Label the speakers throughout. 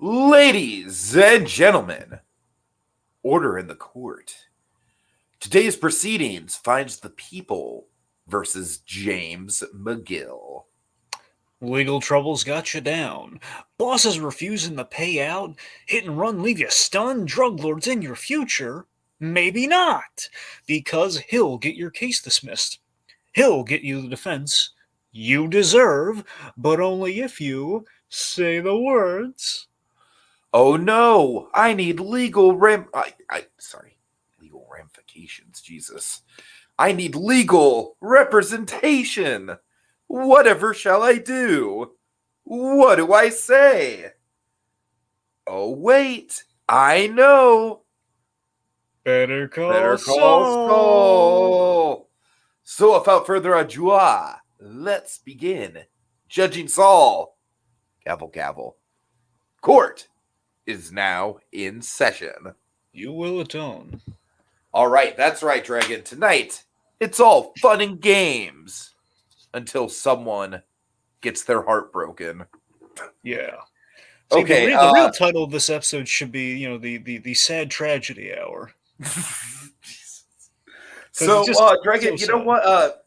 Speaker 1: Ladies and gentlemen, order in the court. Today's proceedings finds the people versus James McGill.
Speaker 2: Legal troubles got you down. Bosses refusing to pay out. Hit and run leave you stunned. Drug lords in your future. Maybe not, because he'll get your case dismissed. He'll get you the defense you deserve, but only if you say the words.
Speaker 1: Oh no, I need legal ramifications, Jesus. I need legal representation. Whatever shall I do? What do I say? Oh, wait, I know.
Speaker 2: Better call
Speaker 1: Better Call
Speaker 2: Saul.
Speaker 1: Saul. So, without further ado, let's begin. Judging Saul. Gavel, gavel. Court is now in session.
Speaker 2: You will atone.
Speaker 1: All right, that's right, Dragon. Tonight, it's all fun and games until someone gets their heart broken.
Speaker 2: Yeah. See,
Speaker 1: Okay,
Speaker 2: the real title of this episode should be, the sad tragedy hour.
Speaker 1: So, Dragon,
Speaker 2: so
Speaker 1: you know
Speaker 2: sad.
Speaker 1: what?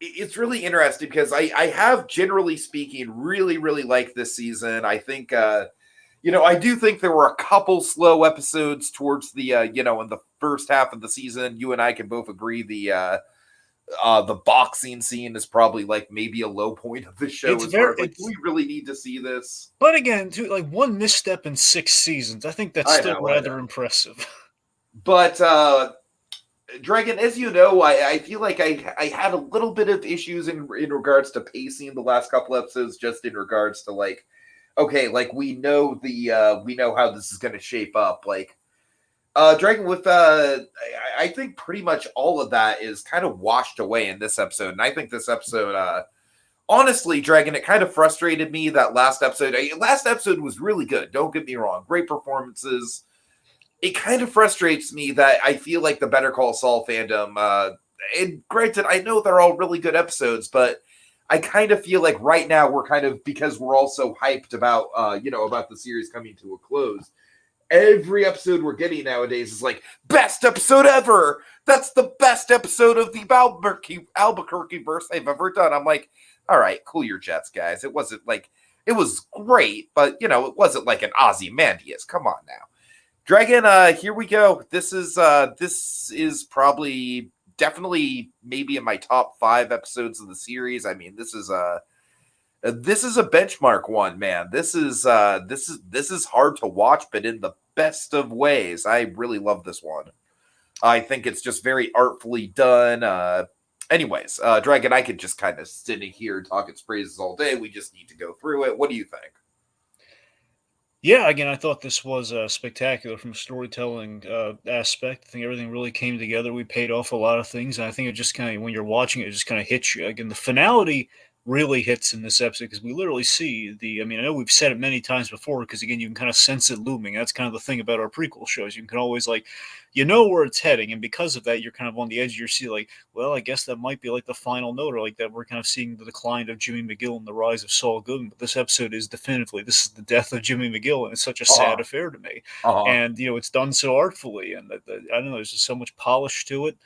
Speaker 1: It's really interesting because I have, generally speaking, really, really liked this season. I think, I do think there were a couple slow episodes towards the, in the first half of the season. You and I can both agree the boxing scene is probably like maybe a low point of the show
Speaker 2: It's
Speaker 1: as far
Speaker 2: very,
Speaker 1: as like, do we really need to see this?
Speaker 2: but again, too, like one misstep in 6 seasons, I think that's still rather impressive.
Speaker 1: But Dragon, as you know, I feel like I had a little bit of issues in regards to pacing the last couple episodes, just in regards to like, okay, like we know how this is going to shape up, like. Dragon, with I think pretty much all of that is kind of washed away in this episode, and I think this episode, honestly, Dragon, it kind of frustrated me that last episode. Last episode was really good. Don't get me wrong, great performances. It kind of frustrates me that I feel like the Better Call Saul fandom. And granted, I know they're all really good episodes, but I kind of feel like right now we're kind of, because we're all so hyped about about the series coming to a close. Every episode we're getting nowadays is like, best episode ever. That's the best episode of the Albuquerque verse I've ever done. I'm like, all right, cool your jets, guys. It wasn't like, it was great, but it wasn't like an Ozymandias. Come on now. Dragon, here we go. This is probably definitely maybe in my top 5 episodes of the series. I mean, this is a benchmark one, man. This is hard to watch, but in the best of ways. I really love this one. I think it's just very artfully done. Anyways, Dragon, I could just kind of sit in here and talk its praises all day. We just need to go through it. What do you think?
Speaker 2: Yeah, again, I thought this was spectacular from a storytelling aspect. I think everything really came together. We paid off a lot of things, and I think it just kind of, when you're watching it, it just kind of hits you. Again, the finality really hits in this episode because we literally see I mean, I know we've said it many times before because, again, you can kind of sense it looming. That's kind of the thing about our prequel shows. You can always, like, where it's heading, and because of that, you're kind of on the edge of your seat, like, well, I guess that might be like the final note, or like that we're kind of seeing the decline of Jimmy McGill and the rise of Saul Goodman. But this episode is definitively, this is the death of Jimmy McGill, and it's such a sad affair to me. And it's done so artfully, and I don't know, there's just so much polish to it.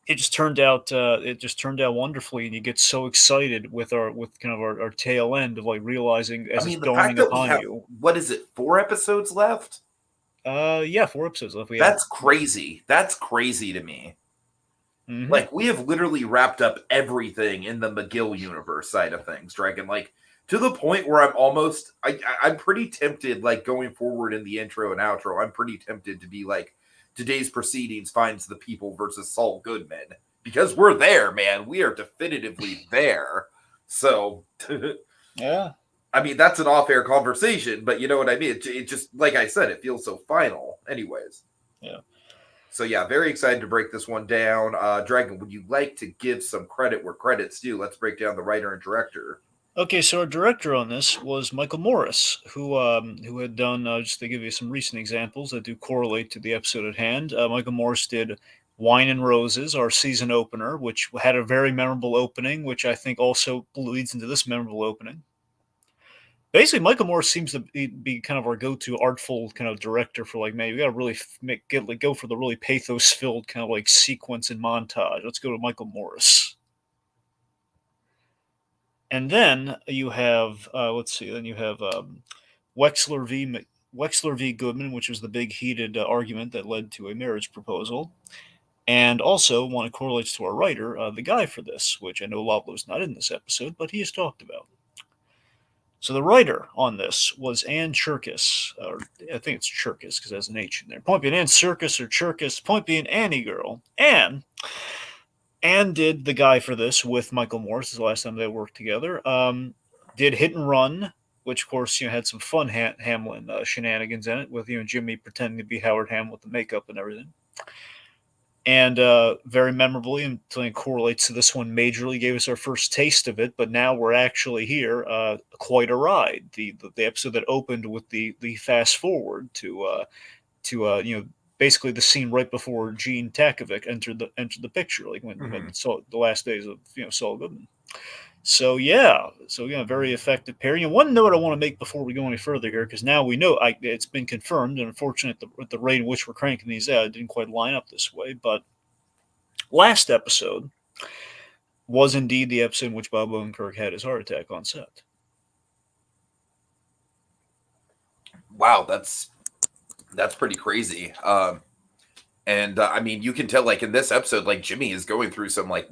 Speaker 2: It just turned out wonderfully, and you get so excited with kind of our tail end of like realizing as it's dawning upon you.
Speaker 1: What is it? 4 episodes left?
Speaker 2: Yeah, 4 episodes left.
Speaker 1: That's crazy. That's crazy to me. Mm-hmm. Like, we have literally wrapped up everything in the McGill universe side of things, Dragon. Like, to the point where I'm pretty tempted, like, going forward in the intro and outro, I'm pretty tempted to be like, today's proceedings finds the people versus Saul Goodman. Because we're there, man. We are definitively there. So,
Speaker 2: yeah.
Speaker 1: I mean, that's an off-air conversation, but you know what I mean? It just, like I said, it feels so final. Anyways.
Speaker 2: Yeah.
Speaker 1: So, yeah, very excited to break this one down. Dragon, would you like to give some credit where credit's due? Let's break down the writer and director.
Speaker 2: Okay, so our director on this was Michael Morris, who had done, just to give you some recent examples that do correlate to the episode at hand. Michael Morris did Wine and Roses, our season opener, which had a very memorable opening, which I think also leads into this memorable opening. Basically, Michael Moore seems to be kind of our go-to artful kind of director for like, man, we got to really go for the really pathos-filled kind of like sequence and montage. Let's go to Michael Morris. And then you have, let's see, then you have Wexler v. Wexler v. Goodman, which was the big heated argument that led to a marriage proposal. And also, one it correlates to our writer, the guy for this, which I know Loblo's not in this episode, but he is talked about. So the writer on this was Ann Cherkis, or I think it's Cherkis because there's an H in there. Point being, Ann Circus or Cherkis. Point being, Annie Girl. Ann did the guy for this with Michael Morris. This is the last time they worked together. Did Hit and Run, which of course had some fun Hamlin shenanigans in it with Jimmy pretending to be Howard Hamlin with the makeup and everything. And very memorably, and something correlates to this one majorly, gave us our first taste of it. But now we're actually here. Quite a ride. The episode that opened with the fast forward to basically the scene right before Gene Takovic entered the picture, like when saw the last days of Saul Goodman. So very effective pairing. And one note I want to make before we go any further here, because now we know it's been confirmed, and unfortunately, at the rate in which we're cranking these out, it didn't quite line up this way. But last episode was indeed the episode in which Bob Odenkirk had his heart attack on set.
Speaker 1: Wow, that's pretty crazy. And I mean, you can tell, like, in this episode, like, Jimmy is going through some like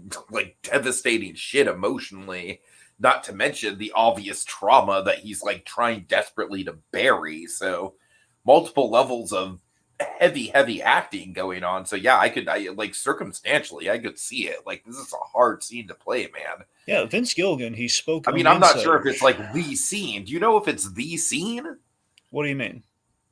Speaker 1: devastating shit emotionally, not to mention the obvious trauma that he's like trying desperately to bury. So multiple levels of heavy acting going on. So yeah, I like circumstantially I could see it. Like, this is a hard scene to play, man.
Speaker 2: Yeah, Vince Gilligan, he spoke.
Speaker 1: I mean, I'm not sure if it's like the scene. Do you know if it's the scene?
Speaker 2: What do you mean?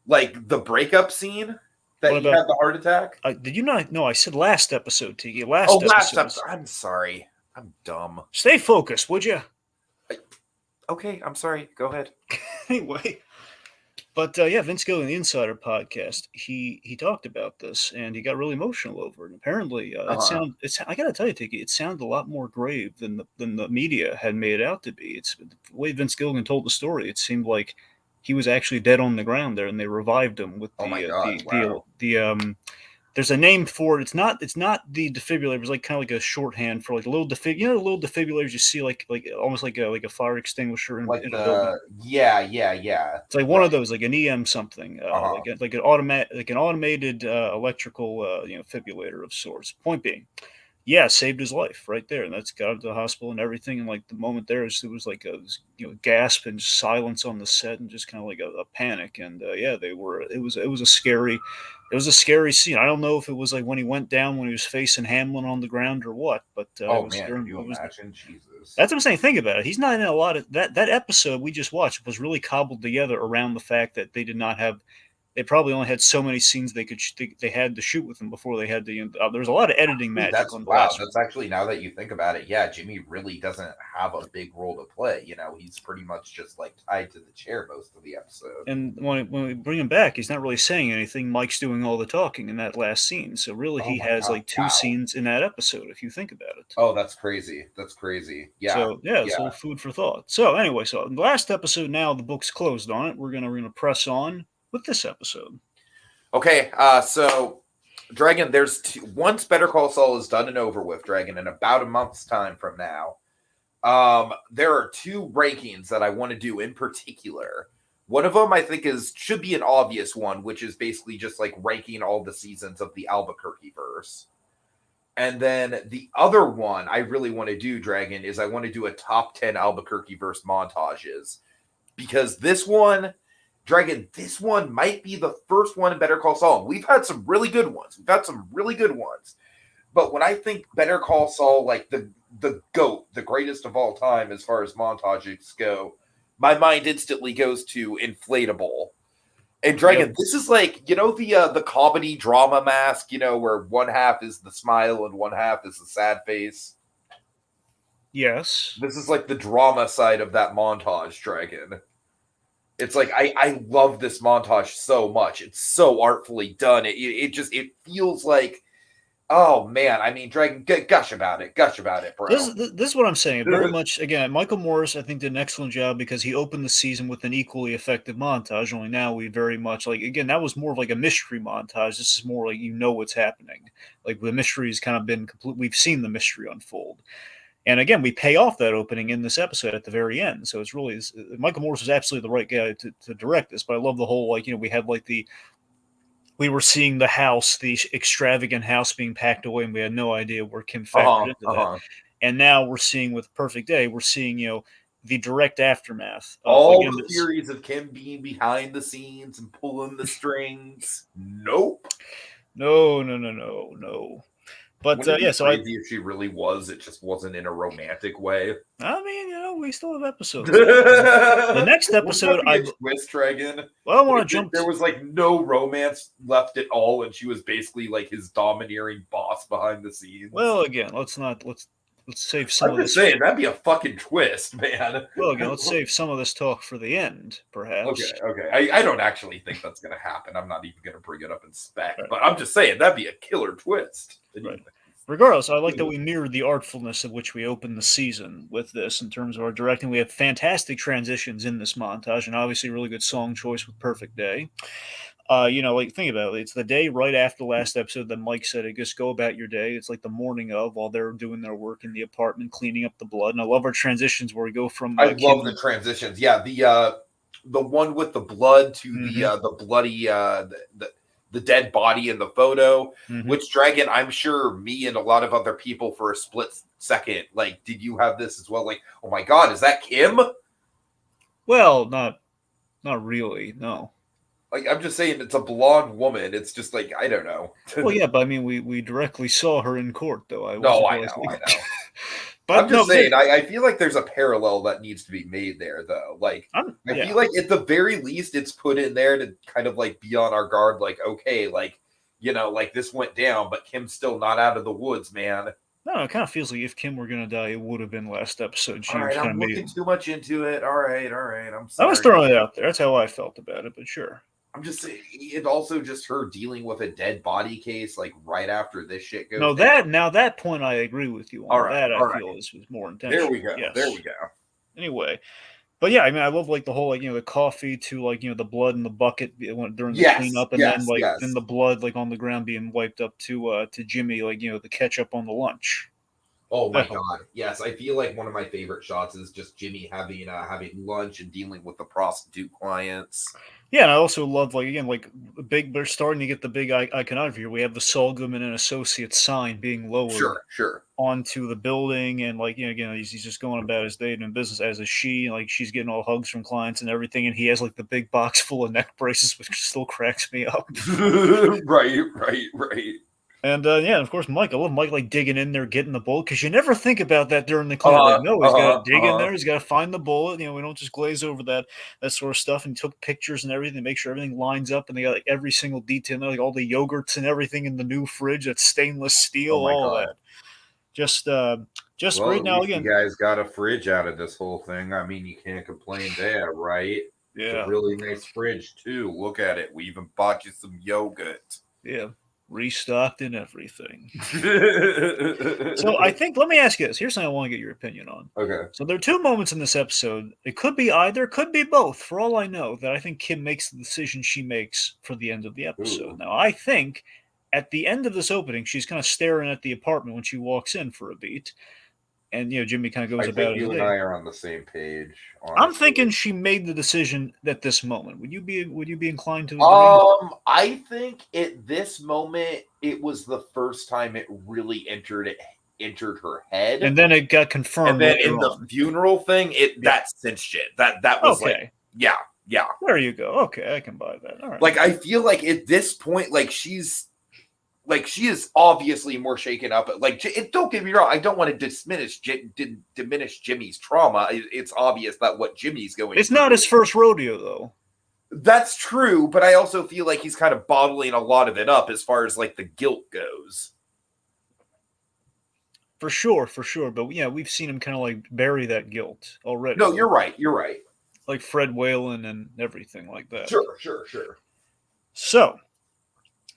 Speaker 1: Like the breakup scene? That he had the heart attack?
Speaker 2: Did you not? No, I said last episode, Tiki.
Speaker 1: Last episode. I'm sorry. I'm dumb.
Speaker 2: Stay focused, would you?
Speaker 1: Okay, I'm sorry. Go ahead.
Speaker 2: Anyway. But Vince Gilligan, the Insider podcast, he talked about this, and he got really emotional over it. And apparently, I got to tell you, Tiki, it sounded a lot more grave than the media had made it out to be. It's the way Vince Gilligan told the story. It seemed like he was actually dead on the thereund there, and they revived him with there's a name for it. It's not the defibrillator. It's like kind of like a shorthand for like a little the little defibrillators you see like almost like a fire extinguisher in a building.
Speaker 1: Yeah.
Speaker 2: It's like one of those, like an EM something, like an automated electrical defibrillator of sorts. Point being, yeah, saved his life right there, and that's got him to the hospital and everything. And like the moment there was like a gasp and silence on the set, and just kind of like a panic. And it was a scary scene. I don't know if it was like when he went down when he was facing Hamlin on the ground or what, but
Speaker 1: imagine? Jesus.
Speaker 2: That's what I'm saying. Think about it. He's not in a lot of that episode we just watched was really cobbled together around the fact that they did not have. They probably only had so many scenes they had to shoot with him before they had to. There was a lot of editing magic.
Speaker 1: That's actually, now that you think about it, yeah, Jimmy really doesn't have a big role to play. He's pretty much just like tied to the chair most of the episode.
Speaker 2: And when we bring him back, he's not really saying anything. Mike's doing all the talking in that last scene. So really, he has like two scenes in that episode, if you think about it.
Speaker 1: Oh, that's crazy. That's crazy. Yeah.
Speaker 2: So it's a little food for thought. So anyway, the last episode now, the book's closed on it. We're gonna press on with this episode.
Speaker 1: Okay, so Dragon, there's once Better Call Saul is done and over with, Dragon, in about a month's time from now, there are two rankings that I want to do in particular. One of them I think should be an obvious one, which is basically just like ranking all the seasons of the Albuquerque verse. And then the other one I really want to do, Dragon, is I want to do a top 10 Albuquerque verse montages, because this one, Dragon, this one might be the first one in Better Call Saul. We've had some really good ones. But when I think Better Call Saul, like the GOAT, the greatest of all time as far as montages go, my mind instantly goes to Inflatable. And Dragon, This is like, the comedy drama mask, where one half is the smile and one half is the sad face.
Speaker 2: Yes.
Speaker 1: This is like the drama side of that montage, Dragon. It's like, I love this montage so much. It's so artfully done. It feels like Oh man, I mean, Dragon, gush about it,
Speaker 2: This,
Speaker 1: bro.
Speaker 2: this is what I'm saying. Very much, again, Michael Morris, I think, did an excellent job because he opened the season with an equally effective montage. Only now we very much like, again, that was more of like a mystery montage. This is more like what's happening. Like the mystery has kind of been complete. We've seen the mystery unfold. And again, we pay off that opening in this episode at the very end. So it's really Michael Morris is absolutely the right guy to direct this. But I love the whole we had like we were seeing the house, the extravagant house being packed away, and we had no idea where Kim factored into that. And now we're seeing with Perfect Day, we're seeing the direct aftermath of
Speaker 1: All
Speaker 2: again
Speaker 1: the
Speaker 2: this.
Speaker 1: theories of Kim being behind the scenes and pulling the strings. Nope.
Speaker 2: No, no, no, no, no. But
Speaker 1: Wouldn't it be
Speaker 2: yeah, so
Speaker 1: crazy if she really was? It just wasn't in a romantic way.
Speaker 2: I mean, we still have episodes left. The next
Speaker 1: Wouldn't that
Speaker 2: episode,
Speaker 1: be a twist, Dragon?
Speaker 2: well, I want
Speaker 1: Like,
Speaker 2: to jump.
Speaker 1: there was like no romance left at all, and she was basically like his domineering boss behind the scenes.
Speaker 2: Well, again, let's save some
Speaker 1: I'm
Speaker 2: of
Speaker 1: just
Speaker 2: this.
Speaker 1: saying that'd be a fucking twist, man.
Speaker 2: Well, again, let's save some of this talk for the end, perhaps.
Speaker 1: Okay. I don't actually think that's gonna happen. I'm not even gonna bring it up in spec, but I'm just saying that'd be a killer twist.
Speaker 2: Right. Regardless, I like that we mirrored the artfulness of which we opened the season with this in terms of our directing. We have fantastic transitions in this montage, and obviously really good song choice with Perfect Day. Think about it. It's the day right after the last episode that Mike said, just go about your day. It's like the morning of while they're doing their work in the apartment, cleaning up the blood. And I love our transitions where we go from
Speaker 1: I love the transitions. Yeah, the one with the blood to the bloody the dead body in the photo, which Dragon, I'm sure me and a lot of other people for a split second, like, did you have this as well? Like, oh my God, is that Kim?
Speaker 2: Well, not really, no.
Speaker 1: Like, I'm just saying it's a blonde woman. It's just like, I don't know.
Speaker 2: Well, yeah, but I mean, we directly saw her in court, though.
Speaker 1: I know. But I'm just saying, I feel like there's a parallel that needs to be made there, though. Like, I feel like at the very least, it's put in there to kind of like be on our guard. Like, okay, like, like this went down, but Kim's still not out of the woods, man.
Speaker 2: No, it kind of feels like if Kim were gonna die, it would have been last episode.
Speaker 1: All right, I'm looking too much into it. All right. I'm sorry.
Speaker 2: I was throwing it out there. That's how I felt about it, but sure.
Speaker 1: I'm just saying, it also just her dealing with a dead body case, like right after this shit goes.
Speaker 2: No, that point I agree with you on. All right, that I feel is more intentional.
Speaker 1: There we go. Yes. There we go.
Speaker 2: Anyway, but yeah, I mean, I love like the whole the coffee to the blood in the bucket during the cleanup, and then then the blood on the ground being wiped up to Jimmy, the ketchup on the lunch.
Speaker 1: Oh my God! Yes, I feel like one of my favorite shots is just Jimmy having lunch and dealing with the prostitute clients.
Speaker 2: Yeah, and I also love they're starting to get the big iconography here. We have the Saul Goodman and Associates sign being lowered onto the building, and he's just going about his day doing business, as is she. Like, she's getting all hugs from clients and everything, and he has the big box full of neck braces, which still cracks me up.
Speaker 1: Right.
Speaker 2: And of course, Mike. I love Mike digging in there, getting the bullet, because you never think about that during the cleanup. No, he's got to dig in there. He's got to find the bullet. We don't just glaze over that sort of stuff. And he took pictures and everything to make sure everything lines up. And they got every single detail, all the yogurts and everything in the new fridge. That's stainless steel. All that. Just great. Now again,
Speaker 1: you guys got a fridge out of this whole thing. I mean, you can't complain there, right?
Speaker 2: Yeah,
Speaker 1: it's a really nice fridge too. Look at it. We even bought you some yogurt.
Speaker 2: Yeah. Restocked and everything. So I think, let me ask you this. Here's something I want to get your opinion on.
Speaker 1: Okay.
Speaker 2: So there are two moments in this episode. It could be either, could be both, for all I know, that I think Kim makes the decision she makes for the end of the episode. Ooh. Now, I think at the end of this opening, she's kind of staring at the apartment when she walks in for a beat. And, Jimmy kind of goes about it.
Speaker 1: You and I are on the same page.
Speaker 2: Honestly. I'm thinking she made the decision at this moment. Would you be inclined to
Speaker 1: agree? I think at this moment, it was the first time it really entered her head.
Speaker 2: And then it got confirmed.
Speaker 1: And then in the funeral thing, that cinched it. That was okay. Yeah.
Speaker 2: There you go. Okay, I can buy that. All right.
Speaker 1: I feel like at this point, she is obviously more shaken up. Don't get me wrong. I don't want to diminish Jimmy's trauma. It's obvious that what Jimmy's going.
Speaker 2: It's not his first rodeo, though.
Speaker 1: That's true, but I also feel like he's kind of bottling a lot of it up as far as the guilt goes.
Speaker 2: For sure. But yeah, we've seen him kind of bury that guilt already.
Speaker 1: No, you're right.
Speaker 2: Like Fred Whalen and everything like that.
Speaker 1: Sure.
Speaker 2: So,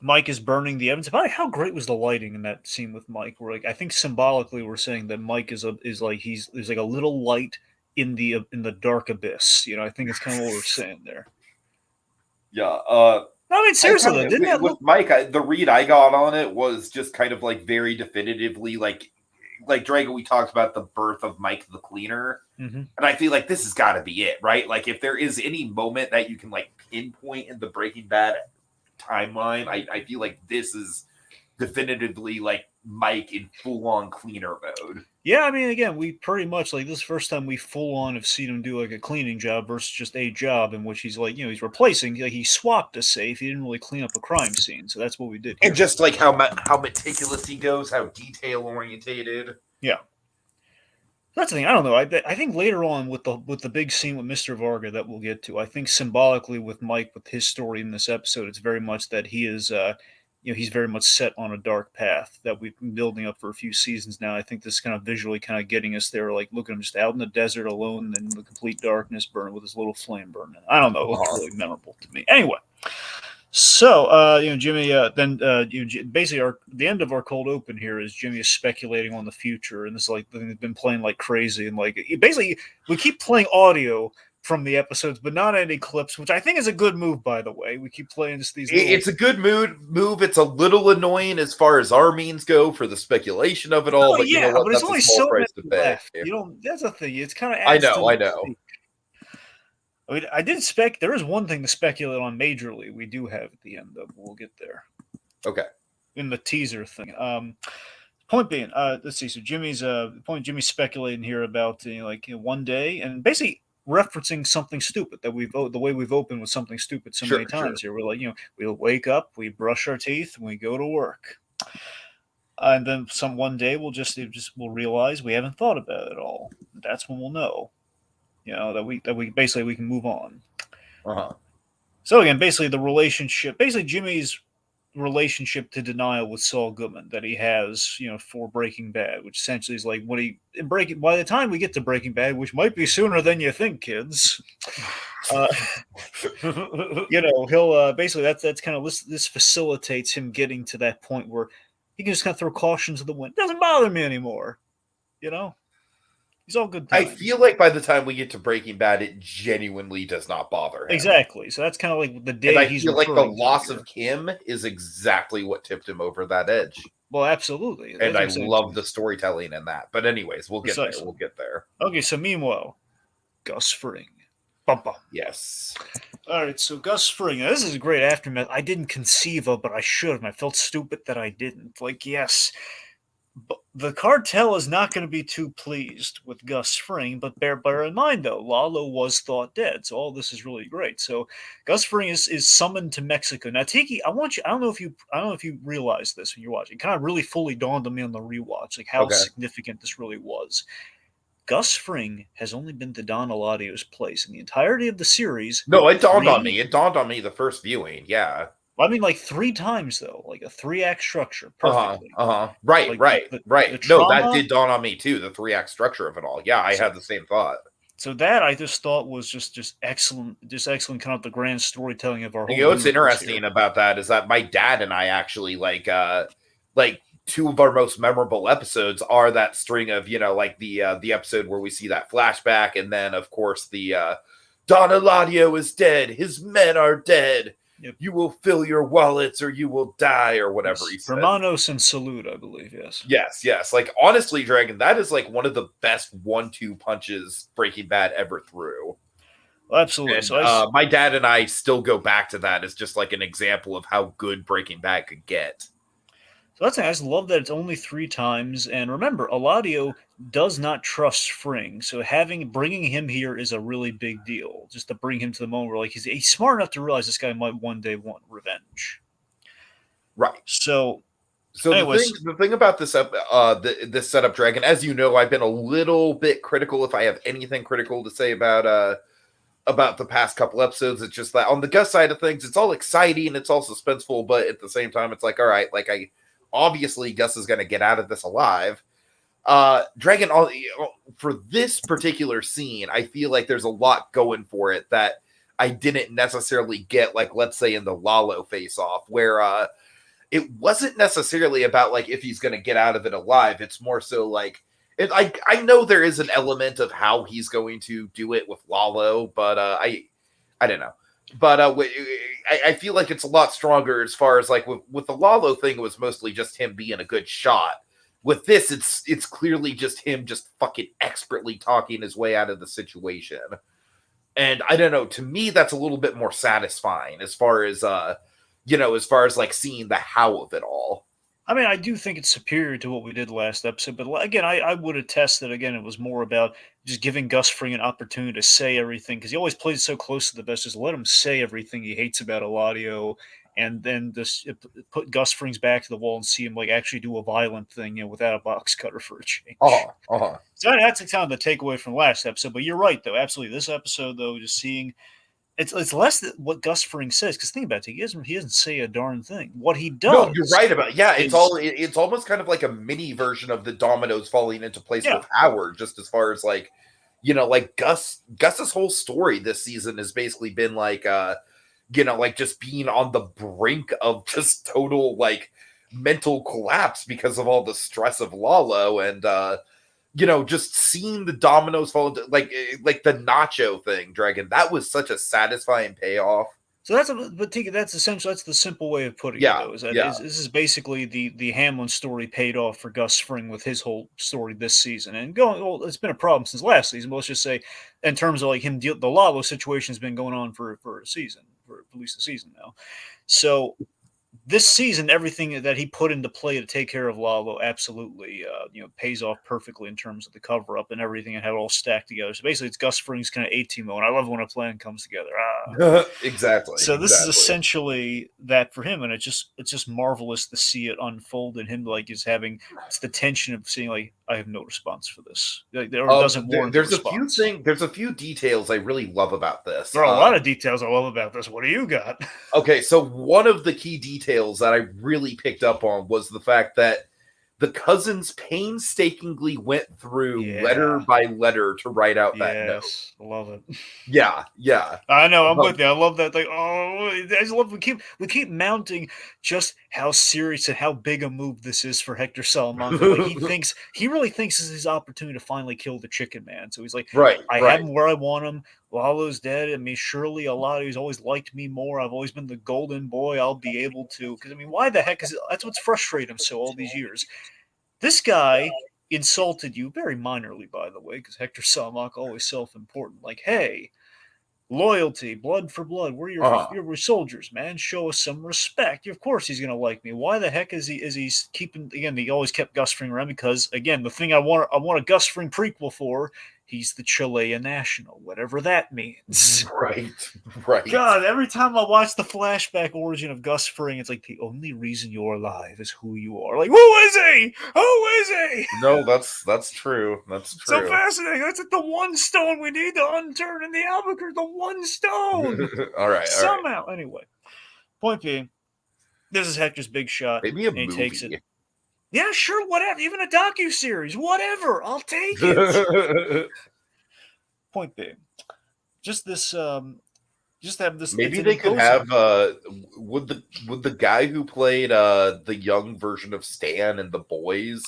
Speaker 2: Mike is burning the evidence. About how great was the lighting in that scene with Mike? Where like I think symbolically we're saying that Mike is like there's like a little light in the dark abyss. You know, I think it's kind of what we're saying there.
Speaker 1: Yeah.
Speaker 2: I mean,
Speaker 1: I
Speaker 2: seriously
Speaker 1: kind
Speaker 2: though,
Speaker 1: of
Speaker 2: didn't that
Speaker 1: with
Speaker 2: look?
Speaker 1: Mike. The read I got on it was just kind of like very definitively like Drago. We talked about the birth of Mike the Cleaner,
Speaker 2: Mm-hmm.
Speaker 1: and I feel like this has got to be it, right? Like if there is any moment that you can like pinpoint in the Breaking Bad timeline, I feel like this is definitively like Mike in full on cleaner mode.
Speaker 2: Yeah, I mean, again, we pretty much like this is the first time we full on have seen him do like a cleaning job versus just a job in which he's like, you know, he's replacing. Like he swapped a safe. He didn't really clean up a crime scene, so that's what we did here.
Speaker 1: And just like how meticulous he goes, how detail orientated.
Speaker 2: Yeah. That's the thing. I don't know. I think later on with the big scene with Mister Varga that we'll get to, I think symbolically with Mike with his story in this episode, it's very much that he is, you know, he's very much set on a dark path that we've been building up for a few seasons now. I think this is kind of visually kind of getting us there. Like, look at him just out in the desert alone in the complete darkness, burning with his little flame burning. I don't know. It looked really memorable to me. Anyway. So, you know, Jimmy, then basically the end of our cold open here is Jimmy is speculating on the future, and this is like they've been playing like crazy, and like basically we keep playing audio from the episodes, but not any clips, which I think is a good move, by the way. We keep playing just these.
Speaker 1: It's a good move. It's a little annoying as far as our means go for the speculation of it all,
Speaker 2: Oh
Speaker 1: but you know
Speaker 2: yeah,
Speaker 1: what?
Speaker 2: but it's
Speaker 1: That's a
Speaker 2: only
Speaker 1: small
Speaker 2: so
Speaker 1: price to
Speaker 2: many
Speaker 1: pay.
Speaker 2: left. You know, that's the thing. It's kind of
Speaker 1: I
Speaker 2: adds to
Speaker 1: know.
Speaker 2: the. I mean, I did there is one thing to speculate on majorly. We do have at the end of. We'll get there.
Speaker 1: Okay.
Speaker 2: In the teaser thing. Point being, let's see. So Jimmy's speculating here about one day, and basically referencing something stupid that the way we've opened with something stupid so many times here. We're like, we'll wake up, we brush our teeth, and we go to work, and then one day we'll realize we haven't thought about it at all. That's when we'll know, that we basically we can move on.
Speaker 1: Uh-huh.
Speaker 2: So again, basically Jimmy's relationship to denial with Saul Goodman that he has, for Breaking Bad, which essentially is like by the time we get to Breaking Bad, which might be sooner than you think, kids. He'll basically that's kind of this facilitates him getting to that point where he can just kind of throw caution to the wind. It doesn't bother me anymore. He's all good times.
Speaker 1: I feel like by the time we get to Breaking Bad, it genuinely does not bother him.
Speaker 2: Exactly. So that's kind of like the day
Speaker 1: and I
Speaker 2: he's
Speaker 1: feel like the loss
Speaker 2: here.
Speaker 1: of Kim is exactly what tipped him over that edge.
Speaker 2: Well, absolutely.
Speaker 1: And I love the storytelling in that. But anyways, we'll get there. We'll get there.
Speaker 2: Okay, so meanwhile, Gus Fring. Bum, bum.
Speaker 1: Yes.
Speaker 2: All right, so Gus Fring. Now, this is a great aftermath. I didn't conceive of, but I should have. I felt stupid that I didn't. Like, yes, but the cartel is not going to be too pleased with Gus Fring, but bear in mind, though, Lalo was thought dead, so all this is really great. So Gus Fring is summoned to Mexico. Now, Tiki, I don't know if you realize this when you're watching. It kind of really fully dawned on me on the rewatch, like how significant this really was. Gus Fring has only been to Don Eladio's place in the entirety of the series.
Speaker 1: No, it dawned on me. It dawned on me the first viewing, yeah.
Speaker 2: I mean, like 3 times though, like a 3-act structure, perfectly.
Speaker 1: Right. No, that did dawn on me too. The 3-act structure of it all. Yeah, I had the same thought.
Speaker 2: So that I just thought was just excellent, kind of the grand storytelling of our whole.
Speaker 1: You know what's interesting about that is that my dad and I actually like 2 of our most memorable episodes are that string of the episode where we see that flashback, and then of course the Don Eladio is dead. His men are dead. Yep. You will fill your wallets or you will die, or whatever he said.
Speaker 2: Hermanos and salute, I believe, yes.
Speaker 1: Yes. Like, honestly, Dragon, that is like one of the best 1-2 punches Breaking Bad ever threw.
Speaker 2: Well, absolutely.
Speaker 1: And, so my dad and I still go back to that as just like an example of how good Breaking Bad could get.
Speaker 2: So that's I just love that it's only 3 times. And remember, Eladio does not trust Fring, so bringing him here is a really big deal. Just to bring him to the moment where he's smart enough to realize this guy might one day want revenge.
Speaker 1: Right.
Speaker 2: So
Speaker 1: anyways, the thing about this this setup, Dragon, as you know, I've been a little bit critical. If I have anything critical to say about the past couple episodes, it's just that on the Gus side of things, it's all exciting, it's all suspenseful, but at the same time, it's like, all right, obviously Gus is going to get out of this alive. Dragon, for this particular scene, I feel like there's a lot going for it that I didn't necessarily get, like, let's say in the Lalo face-off, where it wasn't necessarily about like if he's going to get out of it alive. It's more so like I know there is an element of how he's going to do it with Lalo, but I don't know. But I feel like it's a lot stronger as far as like with the Lalo thing. It was mostly just him being a good shot. With this, it's clearly just him just fucking expertly talking his way out of the situation. And I don't know, to me that's a little bit more satisfying as far as as far as like seeing the how of it all.
Speaker 2: I mean, I do think it's superior to what we did last episode, but again, I would attest that again, it was more about just giving Gus Fring an opportunity to say everything because he always plays so close to the best. Just let him say everything he hates about Eladio, and then just put Gus Fring's back to the wall and see him like actually do a violent thing, without a box cutter for a change. So that's kind of the takeaway from last episode. But you're right, though. Absolutely, this episode though, just seeing. It's less than what Gus Fring says because think about it, he doesn't say a darn thing. What he does,
Speaker 1: no, you're right about it's almost kind of like a mini version of the dominoes falling into place with Howard. Just as far as like like Gus's whole story this season has basically been like like just being on the brink of just total like mental collapse because of all the stress of Lalo and just seeing the dominoes fall into, like the nacho thing, Dragon. That was such a satisfying payoff.
Speaker 2: So that's essentially the simple way of putting it. Though, this is basically the Hamlin story paid off for Gus Fring with his whole story this season, and it's been a problem since last season. But let's just say, in terms of like him, the Lalo situation has been going on for a season, for at least a season now. So this season, everything that he put into play to take care of Lalo absolutely, pays off perfectly in terms of the cover up and everything and how it all stacked together. So basically, it's Gus Fring's kind of A-team mode. I love when a plan comes together.
Speaker 1: Exactly.
Speaker 2: So this is essentially that for him, and it's just marvelous to see it unfold and him like is having the tension of seeing like I have no response for this. Like, doesn't warrant
Speaker 1: there's
Speaker 2: a response.
Speaker 1: There's a few details I really love about this.
Speaker 2: There are a lot of details I love about this. What do you got?
Speaker 1: Okay, so one of the key details that I really picked up on was the fact that the cousins painstakingly went through letter by letter to write out that note.
Speaker 2: I love it.
Speaker 1: Yeah.
Speaker 2: I know. I'm with you. I love that. Like, I just love we keep mounting just how serious and how big a move this is for Hector Salamanca. Like he really thinks this is his opportunity to finally kill the Chicken Man. So he's like, I have him where I want him. Lalo's dead. I mean, surely Eladio's always liked me more. I've always been the golden boy. I'll be able to. Because I mean, why the heck is it? That's what's frustrated him so all these years. This guy insulted you very minorly, by the way, because Hector Salamanca always self-important. Like, hey, loyalty, blood for blood. We're your soldiers, man. Show us some respect. Of course, he's gonna like me. Why the heck is he keeping? Again, he always kept Gus Fring around because, again, the thing I want a Gus Fring prequel for. He's the Chilean national, whatever that means.
Speaker 1: Right.
Speaker 2: God, every time I watch the flashback origin of Gus Fring, it's like the only reason you're alive is who you are. Like, who is he? Who is he?
Speaker 1: No, that's true. That's true.
Speaker 2: So fascinating. That's like the one stone we need to unturn in the Albuquerque. The one stone.
Speaker 1: All right.
Speaker 2: Somehow. Anyway, point being, this is Hector's big shot.
Speaker 1: Maybe a
Speaker 2: movie.
Speaker 1: He
Speaker 2: takes it. Yeah, sure, whatever. Even a docuseries, whatever. I'll take it. Point being, just this, just have this.
Speaker 1: Maybe they could have. Would the guy who played the young version of Stan and the boys,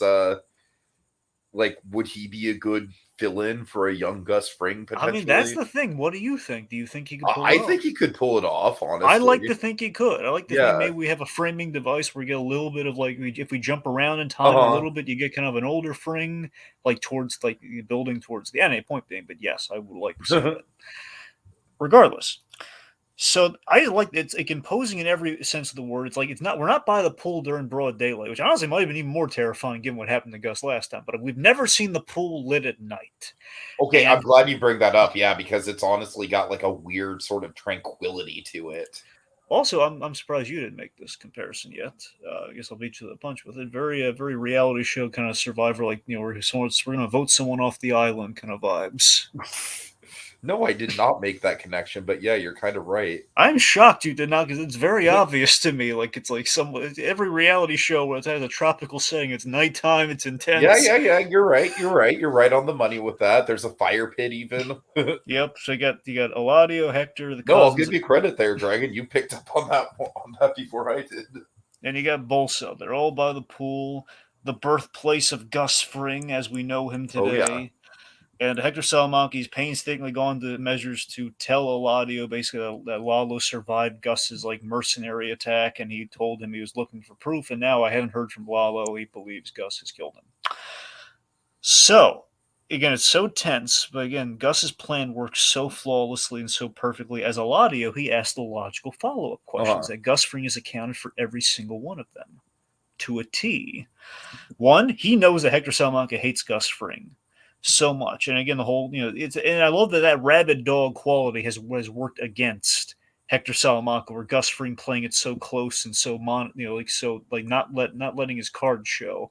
Speaker 1: would he be a good fill-in for a young Gus Fring potentially?
Speaker 2: I mean, that's the thing. What do you think? Do you think he could pull it off?
Speaker 1: I think he could pull it off, honestly.
Speaker 2: I like to think he could. I like to think maybe we have a framing device where we get a little bit of if we jump around in time a little bit, you get kind of an older Fring, towards building towards the end. Point being, but yes, I would like to see that. Regardless. So I like it's imposing in every sense of the word. It's like we're not by the pool during broad daylight, which honestly might have been even more terrifying given what happened to Gus last time. But we've never seen the pool lit at night.
Speaker 1: Okay, I'm glad you bring that up. Yeah, because it's honestly got a weird sort of tranquility to it.
Speaker 2: Also, I'm surprised you didn't make this comparison yet. I guess I'll beat you to the punch with it. Very reality show kind of Survivor, where we're going to vote someone off the island kind of vibes.
Speaker 1: No, I did not make that connection, but yeah, you're kind of right.
Speaker 2: I'm shocked you did not, because it's very obvious to me. Every reality show where it has a tropical setting, it's nighttime, it's intense.
Speaker 1: Yeah. You're right. You're right on the money with that. There's a fire pit even.
Speaker 2: Yep. So you got Eladio, Hector, the cousins.
Speaker 1: No, I'll give you credit there, Dragon. You picked up on that before I did.
Speaker 2: And you got Bolsa. They're all by the pool, the birthplace of Gus Fring as we know him
Speaker 1: Oh yeah.
Speaker 2: today. And Hector Salamanca's painstakingly gone to measures to tell Eladio basically that Lalo survived Gus's like mercenary attack, and he told him he was looking for proof. And now I haven't heard from Lalo. He believes Gus has killed him. So again, it's so tense, but again, Gus's plan works so flawlessly and so perfectly. As Eladio, he asked the logical follow-up questions
Speaker 1: Uh-huh.
Speaker 2: that Gus Fring has accounted for every single one of them to a T. One, he knows that Hector Salamanca hates Gus Fring so much, and again, the whole it's and I love that rabid dog quality has worked against Hector Salamanca, where Gus Fring playing it so close and so not letting his cards show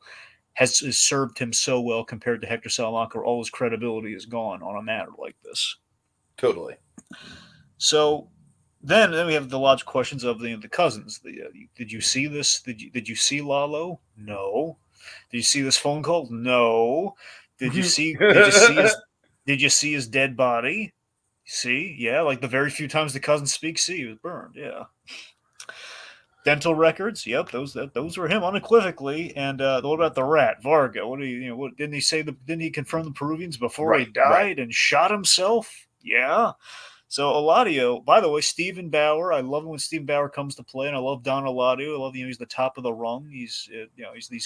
Speaker 2: has served him so well compared to Hector Salamanca, where all his credibility is gone on a matter like this.
Speaker 1: Totally.
Speaker 2: So then we have the logical questions of the cousins. Did you see this? Did you see Lalo? No. Did you see this phone call? No. Did you see his dead body? See, yeah, like the very few times the cousins speak, see, he was burned. Yeah. Dental records, yep, those were him unequivocally. And what about the rat Varga? What do what didn't he say? Didn't he confirm the Peruvians before he
Speaker 1: Right, right.
Speaker 2: died and shot himself? Yeah. So Eladio, by the way, Stephen Bauer. I love it when Stephen Bauer comes to play, and I love Don Eladio. I love he's the top of the rung. He's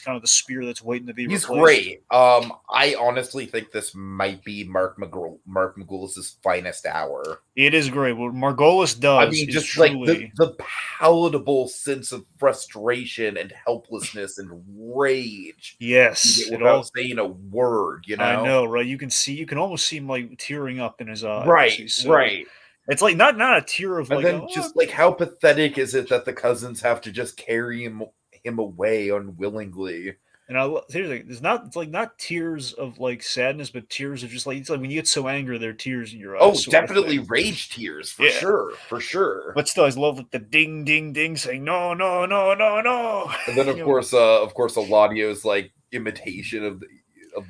Speaker 2: kind of the spear that's waiting to be
Speaker 1: He's
Speaker 2: replaced.
Speaker 1: great. I honestly think this might be Mark Magulis's finest hour.
Speaker 2: It is great. What Margolis
Speaker 1: I
Speaker 2: does
Speaker 1: mean,
Speaker 2: is
Speaker 1: just like
Speaker 2: truly
Speaker 1: the palatable sense of frustration and helplessness and rage you
Speaker 2: yes.
Speaker 1: get
Speaker 2: It
Speaker 1: without
Speaker 2: all
Speaker 1: saying a word, you
Speaker 2: I
Speaker 1: know?
Speaker 2: know, right? You can almost see him like tearing up in his eyes.
Speaker 1: Right,
Speaker 2: He's so
Speaker 1: right.
Speaker 2: it's like not a tear of
Speaker 1: And
Speaker 2: like
Speaker 1: then
Speaker 2: oh
Speaker 1: just like how pathetic is it that the cousins have to just carry him away unwillingly?
Speaker 2: and here's the thing, it's not it's like not tears of like sadness, but tears of just like it's like when you get so angry, there are tears in your eyes,
Speaker 1: Oh,
Speaker 2: sort of
Speaker 1: definitely
Speaker 2: thing.
Speaker 1: rage tears for
Speaker 2: Yeah.
Speaker 1: sure, for sure.
Speaker 2: But still, I love like the ding ding ding saying no no no no no.
Speaker 1: And then
Speaker 2: you know
Speaker 1: of course, Eladio's like imitation of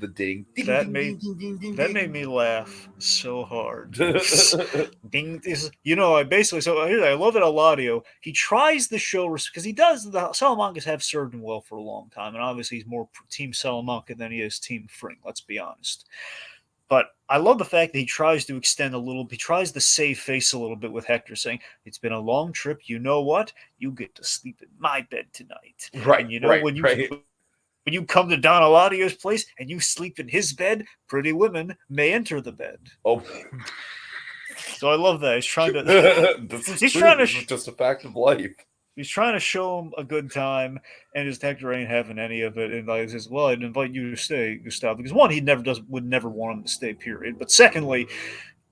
Speaker 1: the ding, ding,
Speaker 2: that
Speaker 1: ding,
Speaker 2: made
Speaker 1: ding, ding, ding, ding,
Speaker 2: that made
Speaker 1: ding.
Speaker 2: me laugh so hard. Ding is I basically I love it. Eladio he tries the show because he does the Salamancas have served him well for a long time, and obviously he's more Team Salamanca than he is Team Fring. Let's be honest. But I love the fact that he tries to extend a little. He tries to save face a little bit with Hector, saying, "It's been a long trip. You know what? You get to sleep in my bed tonight.
Speaker 1: Right,
Speaker 2: And you know
Speaker 1: right, right.
Speaker 2: when you come to Don Eladio's place and you sleep in his bed, pretty women may enter the bed."
Speaker 1: Oh,
Speaker 2: So I love that. He's trying to
Speaker 1: this is
Speaker 2: he's
Speaker 1: true.
Speaker 2: trying to
Speaker 1: This is just a fact of life.
Speaker 2: he's trying to show him a good time, and his Hector ain't having any of it. And like he says, "Well, I'd invite you to stay, Gustavo," because one, he would never want him to stay. Period. But secondly,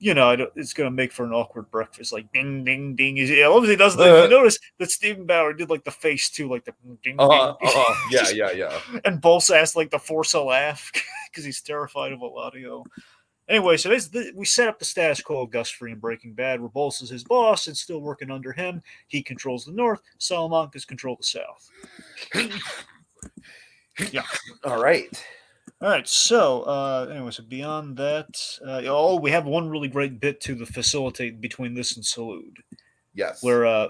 Speaker 2: it's going to make for an awkward breakfast. Like ding, ding, ding. I love he does. If you notice that Stephen Bauer did like the face too, like the ding, ding.
Speaker 1: Yeah, yeah, yeah.
Speaker 2: And Bolsa has like to force a laugh because he's terrified of Eladio. Anyway, so we set up the status quo of Gus Fring in Breaking Bad, where Bolsa's his boss and still working under him. He controls the north. Salamanca's control the south. Yeah.
Speaker 1: All right.
Speaker 2: All right. So anyway, so beyond that, we have one really great bit to facilitate between this and Salud,
Speaker 1: Yes.
Speaker 2: where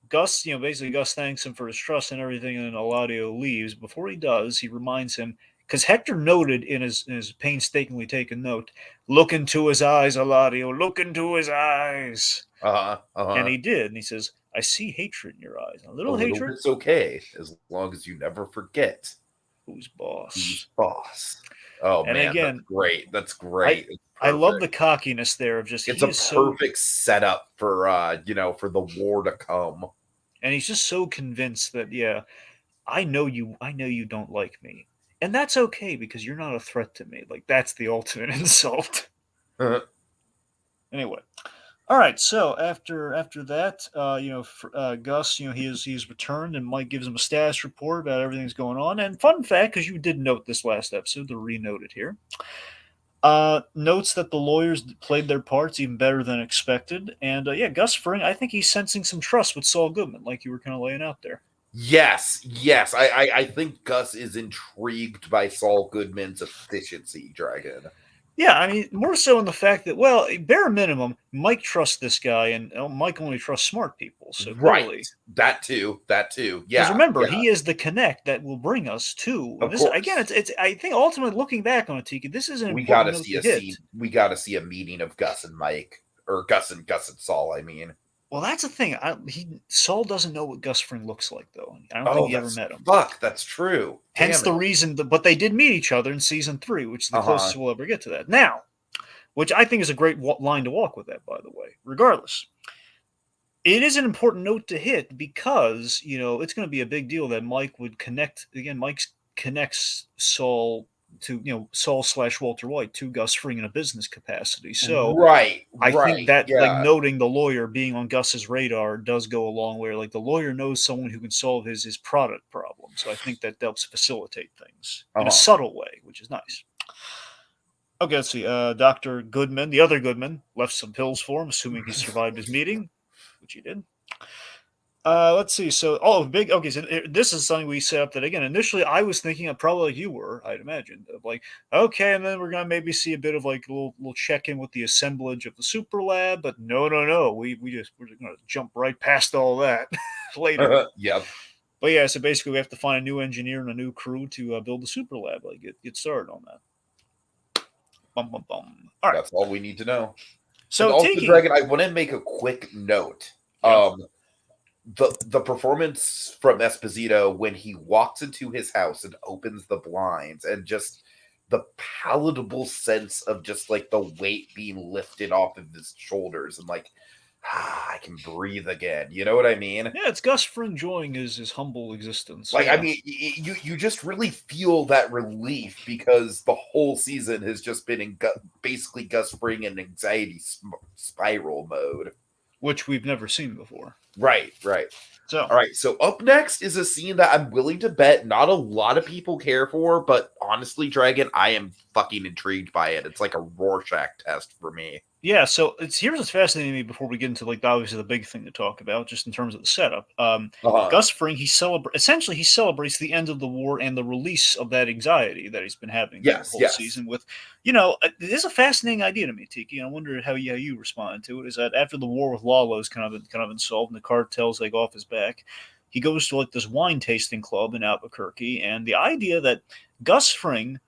Speaker 2: Gus, basically Gus thanks him for his trust and everything, and then Eladio leaves. Before he does, he reminds him because Hector noted in his painstakingly taken note, "Look into his eyes, Eladio. Look into his eyes." And he did, and he says, "I see hatred in your eyes. A
Speaker 1: A
Speaker 2: little
Speaker 1: little
Speaker 2: hatred.
Speaker 1: bit's okay as long as you never forget
Speaker 2: Who's boss?"
Speaker 1: who's boss. Oh
Speaker 2: And
Speaker 1: man,
Speaker 2: again,
Speaker 1: that's great. That's
Speaker 2: I
Speaker 1: great. It's
Speaker 2: I love the
Speaker 1: perfect.
Speaker 2: cockiness there of just
Speaker 1: It's
Speaker 2: he
Speaker 1: a
Speaker 2: is so
Speaker 1: perfect setup for for the war to come.
Speaker 2: and he's just so convinced that I know you don't like me. And that's okay because you're not a threat to me. Like that's the ultimate insult. Anyway. All right, so after that, Gus, he's returned, and Mike gives him a status report about everything's going on. And fun fact, because you did note this last episode, to re-note it here, notes that the lawyers played their parts even better than expected. And Gus Fring, I think he's sensing some trust with Saul Goodman, like you were kind of laying out there.
Speaker 1: Yes, yes. I think Gus is intrigued by Saul Goodman's efficiency, Dragon.
Speaker 2: Yeah, I mean, more so in the fact that, well, bare minimum, Mike trusts this guy, and Mike only trusts smart people. So
Speaker 1: Right.
Speaker 2: clearly,
Speaker 1: That too. That too.
Speaker 2: because
Speaker 1: Yeah.
Speaker 2: remember,
Speaker 1: Yeah.
Speaker 2: he is the connect that will bring us to
Speaker 1: Of
Speaker 2: this. Again,
Speaker 1: course.
Speaker 2: it's. I think ultimately, looking back on it, Tiki, this is an
Speaker 1: We
Speaker 2: important
Speaker 1: gotta
Speaker 2: note
Speaker 1: see
Speaker 2: to
Speaker 1: a scene.
Speaker 2: hit.
Speaker 1: We gotta see a meeting of Gus and Mike, or Gus and Saul. I mean,
Speaker 2: Well, that's the thing. Saul doesn't know what Gus Fring looks like, though. I don't think
Speaker 1: oh,
Speaker 2: he ever
Speaker 1: that's
Speaker 2: met him.
Speaker 1: fuck. That's true.
Speaker 2: Hence
Speaker 1: Damn
Speaker 2: the
Speaker 1: it.
Speaker 2: reason. But they did meet each other in season 3, which is the
Speaker 1: Uh huh.
Speaker 2: closest we'll ever get to that. Now, which I think is a great line to walk with that, by the way. Regardless, it is an important note to hit because it's going to be a big deal that Mike would connect again. Mike connects Saul to Saul / Walter White to Gus Fring in a business capacity. So
Speaker 1: Right.
Speaker 2: I think
Speaker 1: Right.
Speaker 2: that like
Speaker 1: Yeah.
Speaker 2: noting the lawyer being on Gus's radar does go a long way. Like the lawyer knows someone who can solve his product problem. So I think that helps facilitate things
Speaker 1: Uh
Speaker 2: in a
Speaker 1: huh.
Speaker 2: subtle way, which is nice. Okay, let's see. Dr. Goodman, the other Goodman, left some pills for him, assuming he survived his meeting, which he did. Let's see. So, big. Okay, so this is something we set up that again. Initially, I was thinking of probably like you were. I'd imagine of like, okay, and then we're gonna maybe see a bit of like a little check in with the assemblage of the super lab. But no, no, no. We're just gonna jump right past all that later.
Speaker 1: Yep.
Speaker 2: But yeah, so basically, we have to find a new engineer and a new crew to build the super lab. Like get started on that. Bum bum bum. All right.
Speaker 1: That's all we need to know. And
Speaker 2: So
Speaker 1: also,
Speaker 2: Tiki.
Speaker 1: Dragon, I want to make a quick note.
Speaker 2: Yeah.
Speaker 1: The performance from Esposito when he walks into his house and opens the blinds, and just the palatable sense of just like the weight being lifted off of his shoulders, and like, I can breathe again. You know what I mean?
Speaker 2: Yeah, it's Gus for enjoying his humble existence.
Speaker 1: Like, I
Speaker 2: Yeah.
Speaker 1: mean, you just really feel that relief because the whole season has just been in basically Gus Fring in anxiety spiral mode.
Speaker 2: Which we've never seen before.
Speaker 1: Right, right.
Speaker 2: So,
Speaker 1: All right, so up next is a scene that I'm willing to bet not a lot of people care for, but honestly, Dragon, I am fucking intrigued by it. It's like a Rorschach test for me.
Speaker 2: yeah, so here's what's fascinating to me before we get into like obviously the big thing to talk about, just in terms of the setup.
Speaker 1: Uh-huh.
Speaker 2: Gus Fring, he celebrates the end of the war and the release of that anxiety that he's been having the
Speaker 1: Yes,
Speaker 2: whole
Speaker 1: yes.
Speaker 2: season. With, this is a fascinating idea to me, Tiki. And I wonder how you respond to it. Is that after the war with Lalo is kind of been solved and the cartel's like off his back, he goes to like this wine tasting club in Albuquerque, and the idea that Gus Fring,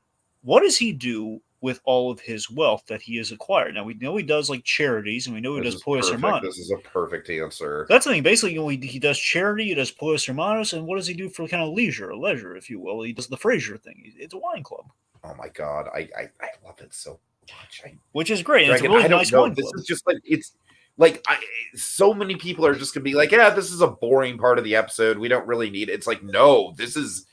Speaker 2: what does he do with all of his wealth that he has acquired? Now we know he does like charities, and we know he
Speaker 1: This
Speaker 2: does
Speaker 1: is
Speaker 2: Poyos
Speaker 1: perfect.
Speaker 2: Hermanos.
Speaker 1: This is a perfect answer.
Speaker 2: That's the thing. Basically, he does charity, he does Poyos Hermanos, and what does he do for kind of leisure, if you will? He does the Fraser thing. It's a wine club,
Speaker 1: Oh my god, I love it so much.
Speaker 2: which is great, and it's a
Speaker 1: Dragon,
Speaker 2: really
Speaker 1: I don't
Speaker 2: nice
Speaker 1: know.
Speaker 2: wine
Speaker 1: This
Speaker 2: club.
Speaker 1: is just like it's like so many people are just gonna be like, yeah, this is a boring part of the episode. We don't really need it. It's like, no, this is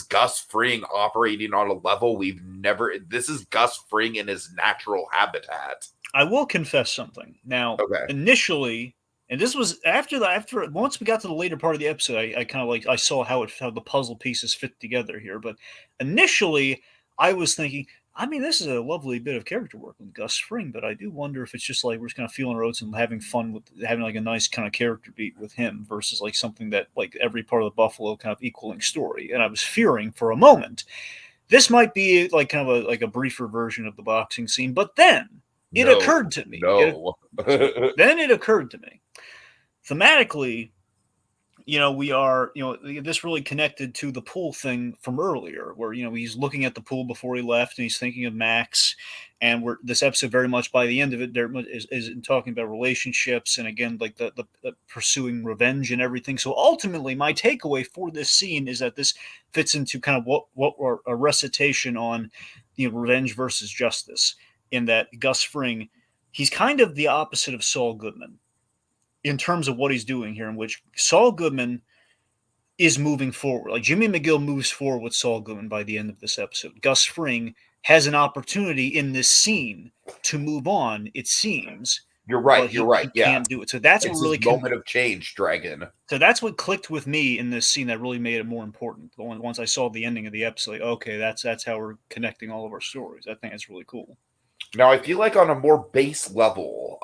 Speaker 1: Gus Fring operating on a level we've never. This is Gus Fring in his natural habitat.
Speaker 2: I will confess something. Now,
Speaker 1: Okay.
Speaker 2: initially, and this was after once we got to the later part of the episode, I kind of like I saw how the puzzle pieces fit together here. But initially, I was thinking, I mean, this is a lovely bit of character work with Gus Fring, but I do wonder if it's just like we're just kind of feeling our oats and having fun with having like a nice kind of character beat with him versus like something that like every part of the Buffalo kind of equaling story. And I was fearing for a moment this might be like kind of a briefer version of the boxing scene, but then it
Speaker 1: No,
Speaker 2: occurred to me.
Speaker 1: no.
Speaker 2: Then it occurred to me thematically. We are, this really connected to the pool thing from earlier, where he's looking at the pool before he left, and he's thinking of Max, and we're this episode very much by the end of it there is talking about relationships and again like the pursuing revenge and everything. So ultimately, my takeaway for this scene is that this fits into kind of what a recitation on revenge versus justice. In that Gus Fring, he's kind of the opposite of Saul Goodman in terms of what he's doing here, in which Saul Goodman is moving forward. Like Jimmy McGill moves forward with Saul Goodman by the end of this episode. Gus Fring has an opportunity in this scene to move on, it seems,
Speaker 1: You're
Speaker 2: but
Speaker 1: right. You're
Speaker 2: he
Speaker 1: right. Yeah,
Speaker 2: can't do it. So that's what
Speaker 1: it's his
Speaker 2: really
Speaker 1: moment of change, Dragon.
Speaker 2: so that's what clicked with me in this scene that really made it more important. Once I saw the ending of the episode, like, okay, that's how we're connecting all of our stories. I think it's really cool.
Speaker 1: Now, I feel like on a more base level,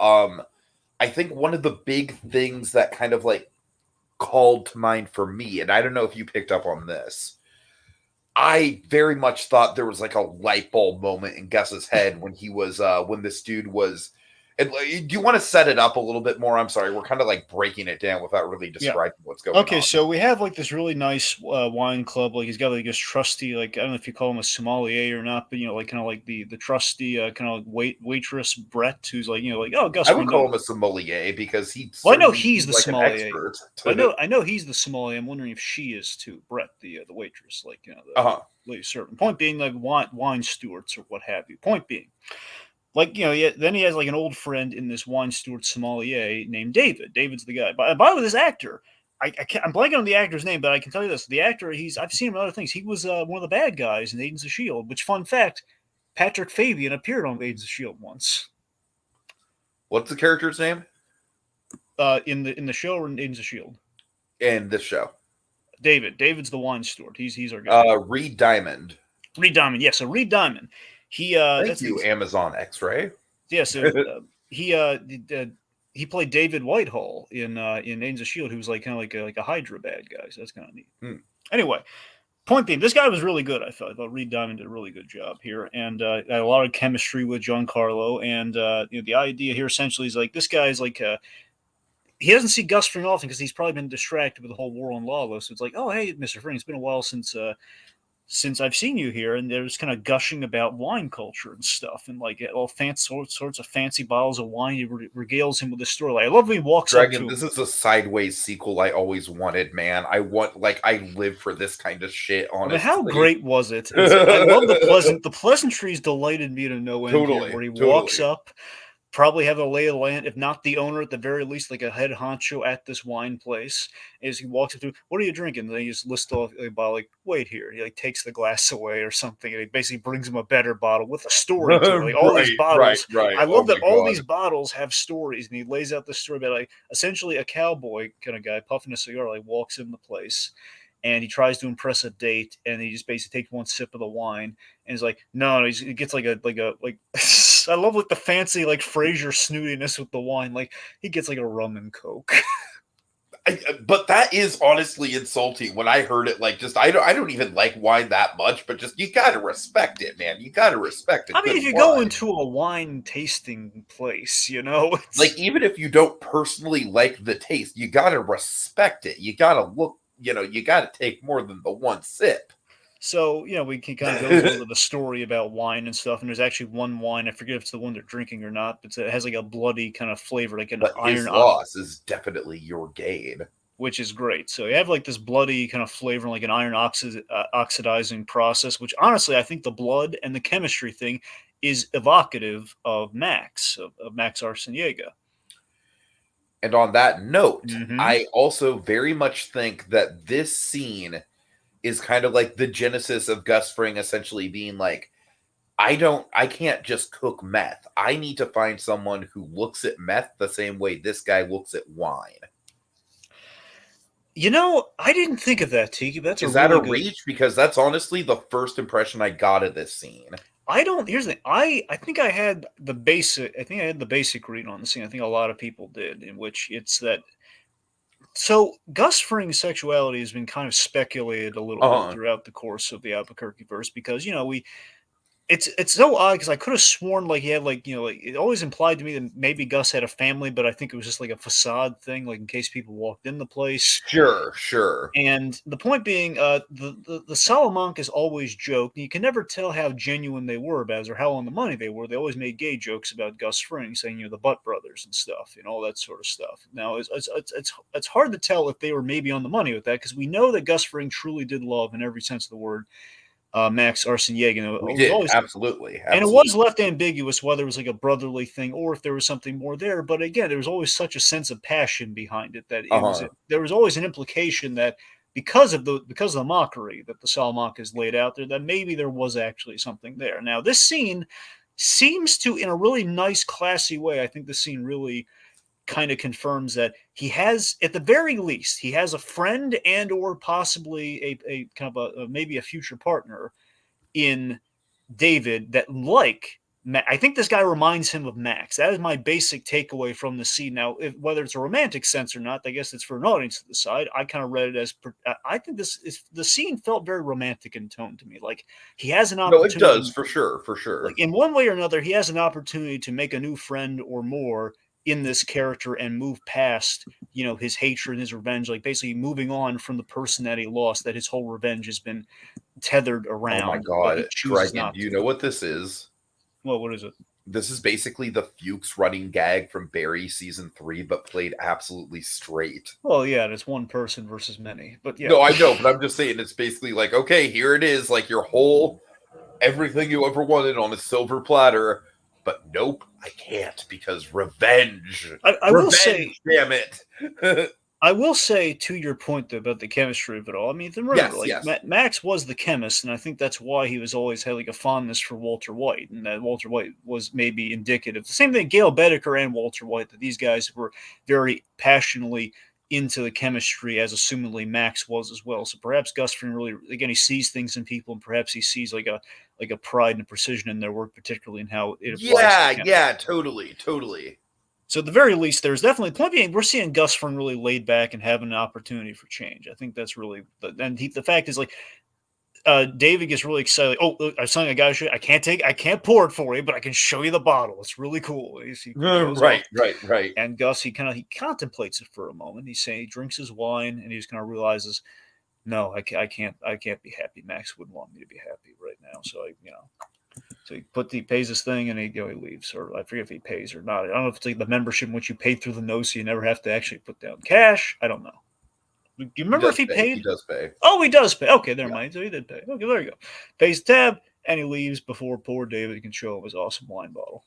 Speaker 1: I think one of the big things that kind of like called to mind for me, and I don't know if you picked up on this. I very much thought there was like a light bulb moment in Gus's head when he was when this dude was. And do you want to set it up a little bit more? I'm sorry, we're kind of like breaking it down without really
Speaker 2: Yeah.
Speaker 1: describing what's going
Speaker 2: Okay,
Speaker 1: on.
Speaker 2: so we have like this really nice wine club. Like he's got like this trusty, like I don't know if you call him a sommelier or not, but like kind of like the trusty kind of waitress Brett, who's like like, oh, Gus
Speaker 1: I would
Speaker 2: Fring.
Speaker 1: call him a sommelier because he
Speaker 2: Well, I know
Speaker 1: certainly
Speaker 2: he's
Speaker 1: seems
Speaker 2: the
Speaker 1: like an
Speaker 2: sommelier.
Speaker 1: expert.
Speaker 2: I know he's the sommelier. I'm wondering if she is too, Brett, the waitress, like
Speaker 1: Uh-huh.
Speaker 2: the lady servant. Point being, like wine stewards or what have you. Point being, like yeah, then he has like an old friend in this wine steward sommelier named David. David's the guy. By the way, this actor, I'm blanking on the actor's name, but I can tell you this: the actor, I've seen him in other things. He was one of the bad guys in Agents of Shield. Which, fun fact, Patrick Fabian appeared on Agents of Shield once.
Speaker 1: What's the character's name?
Speaker 2: In the show or in Agents of Shield?
Speaker 1: In this show.
Speaker 2: David's the wine steward. He's our guy.
Speaker 1: Reed Diamond.
Speaker 2: Reed Diamond, yeah. So Reed Diamond, he
Speaker 1: Thank you, Amazon X-Ray.
Speaker 2: Yeah, so he played David Whitehall in Agents of Shield, who was like kind of like a Hydra bad guy. So that's kind of neat. Anyway, point being, this guy was really good. I thought Reed Diamond did a really good job here, and had a lot of chemistry with Giancarlo. And the idea here essentially is like this guy's like. He doesn't see Gus Fring often because he's probably been distracted with the whole war on Lawless. So it's like, oh, hey, Mr. Fring, it's been a while since I've seen you here, and they're just kind of gushing about wine culture and stuff, and like all fancy sorts of fancy bottles of wine. He regales him with the story. Like, I love when he walks
Speaker 1: Dragon,
Speaker 2: up to
Speaker 1: this is a sideways sequel I always wanted, man. I live for this kind of shit, honestly.
Speaker 2: I mean, how great was it? I love the pleasantries deleted me to no end
Speaker 1: Totally,
Speaker 2: here, where he
Speaker 1: totally.
Speaker 2: walks up, probably have a lay of the land, if not the owner, at the very least, like a head honcho at this wine place. As he walks up to, what are you drinking? And then he just lists off a bottle, like, wait here. He like takes the glass away or something, and he basically brings him a better bottle with a story to it. Like all these bottles.
Speaker 1: Right.
Speaker 2: I love that all
Speaker 1: God.
Speaker 2: these bottles have stories, and he lays out the story about like essentially a cowboy kind of guy puffing a cigar, like walks in the place. And he tries to impress a date, and he just basically takes one sip of the wine, and he's like, "No." He gets like I love like the fancy like Frasier snootiness with the wine. Like he gets like a rum and coke.
Speaker 1: But that is honestly insulting. When I heard it, like, just I don't even like wine that much, but just you gotta respect it, man. You gotta respect it.
Speaker 2: I mean, if you go into a wine tasting place,
Speaker 1: like even if you don't personally like the taste, you gotta respect it. You gotta look. You got to take more than the one sip.
Speaker 2: So, we can kind of go into the story about wine and stuff. And there's actually one wine, I forget if it's the one they're drinking or not, but it has like a bloody kind of flavor, like an iron.
Speaker 1: His loss is definitely your gain.
Speaker 2: Which is great. So you have like this bloody kind of flavor, like an iron oxidizing process, which honestly, I think the blood and the chemistry thing is evocative of Max, of Max Arciniega.
Speaker 1: And on that note, I also very much think that this scene is kind of like the genesis of Gus Fring essentially being like, I can't just cook meth. I need to find someone who looks at meth the same way this guy looks at wine.
Speaker 2: I didn't think of that, Tiki.
Speaker 1: Is that a reach? Because that's honestly the first impression I got of this scene.
Speaker 2: Here's the thing. I think I had the basic read on the scene. I think a lot of people did, in which it's that. So Gus Fring's sexuality has been kind of speculated a little bit throughout the course of the Albuquerque verse because it's so odd because I could have sworn like he had like it always implied to me that maybe Gus had a family, but I think it was just like a facade thing, like in case people walked in the place.
Speaker 1: Sure.
Speaker 2: And the point being, the Salamancas always joked. You can never tell how genuine they were about it or how on the money they were. They always made gay jokes about Gus Fring, saying the Butt Brothers and stuff, all that sort of stuff. Now it's hard to tell if they were maybe on the money with that because we know that Gus Fring truly did love in every sense of the word. Max Arciniega.
Speaker 1: We did, absolutely.
Speaker 2: And it was left ambiguous whether it was like a brotherly thing or if there was something more there. But again, there was always such a sense of passion behind it that there was always an implication that because of the mockery that the Salamancas laid out there, that maybe there was actually something there. Now, this scene seems to, in a really nice, classy way, I think the scene really kind of confirms that he has, at the very least, he has a friend and or possibly a kind of maybe a future partner in David that, like I think this guy reminds him of Max. That is my basic takeaway from the scene. Now, whether it's a romantic sense or not, I guess it's for an audience to decide. I kind of read it as I think the scene felt very romantic in tone to me. Like he has an
Speaker 1: No, it does
Speaker 2: opportunity,
Speaker 1: for sure, for sure.
Speaker 2: like in one way or another, he has an opportunity to make a new friend or more in this character and move past, his hatred and his revenge, like basically moving on from the person that he lost, that his whole revenge has been tethered
Speaker 1: Oh my
Speaker 2: around, but he
Speaker 1: god,
Speaker 2: chooses
Speaker 1: Dragon,
Speaker 2: not
Speaker 1: do you
Speaker 2: to.
Speaker 1: know what this is?
Speaker 2: Well, what is it?
Speaker 1: This is basically the Fuchs running gag from Barry season 3, but played absolutely straight.
Speaker 2: Well, yeah, it's one person versus many, but yeah.
Speaker 1: No, I know, but I'm just saying it's basically like, okay, here it is, like your whole everything you ever wanted on a silver platter, but nope, I can't because revenge.
Speaker 2: I will say,
Speaker 1: Revenge, damn it.
Speaker 2: I will say to your point though about the chemistry of it all. I mean, remember,
Speaker 1: Yes,
Speaker 2: like
Speaker 1: yes.
Speaker 2: Max was the chemist, and I think that's why he was always had like a fondness for Walter White, and that Walter White was maybe indicative. The same thing, Gail Bedecker and Walter White, that these guys were very passionately into the chemistry, as assumedly Max was as well. So perhaps Gus Fring really, again, he sees things in people, and perhaps he sees like a pride and a precision in their work, particularly in how it applies to the
Speaker 1: Yeah,
Speaker 2: chemistry.
Speaker 1: yeah, totally, totally.
Speaker 2: So at the very least, there's definitely plenty. We're seeing Gus Fring really laid back and having an opportunity for change. I think that's really, and the fact is like, David gets really excited. Like, oh, look, I'm something I gotta show you. I can't pour it for you, but I can show you the bottle. It's really cool. He goes
Speaker 1: Right,
Speaker 2: off,
Speaker 1: right.
Speaker 2: and Gus he contemplates it for a moment. He drinks his wine, and he just kind of realizes, no, I can't be happy. Max wouldn't want me to be happy right now. So so he pays this thing and he leaves, or I forget if he pays or not. I don't know if it's like the membership in which you pay through the nose, so you never have to actually put down cash. I don't know. Do you remember if he
Speaker 1: Pay. He
Speaker 2: paid?
Speaker 1: does pay.
Speaker 2: Oh, he does pay. Okay, never
Speaker 1: Yeah.
Speaker 2: mind. So he did pay. Okay, there you go. Pays the tab and he leaves before poor David can show him his awesome wine bottle.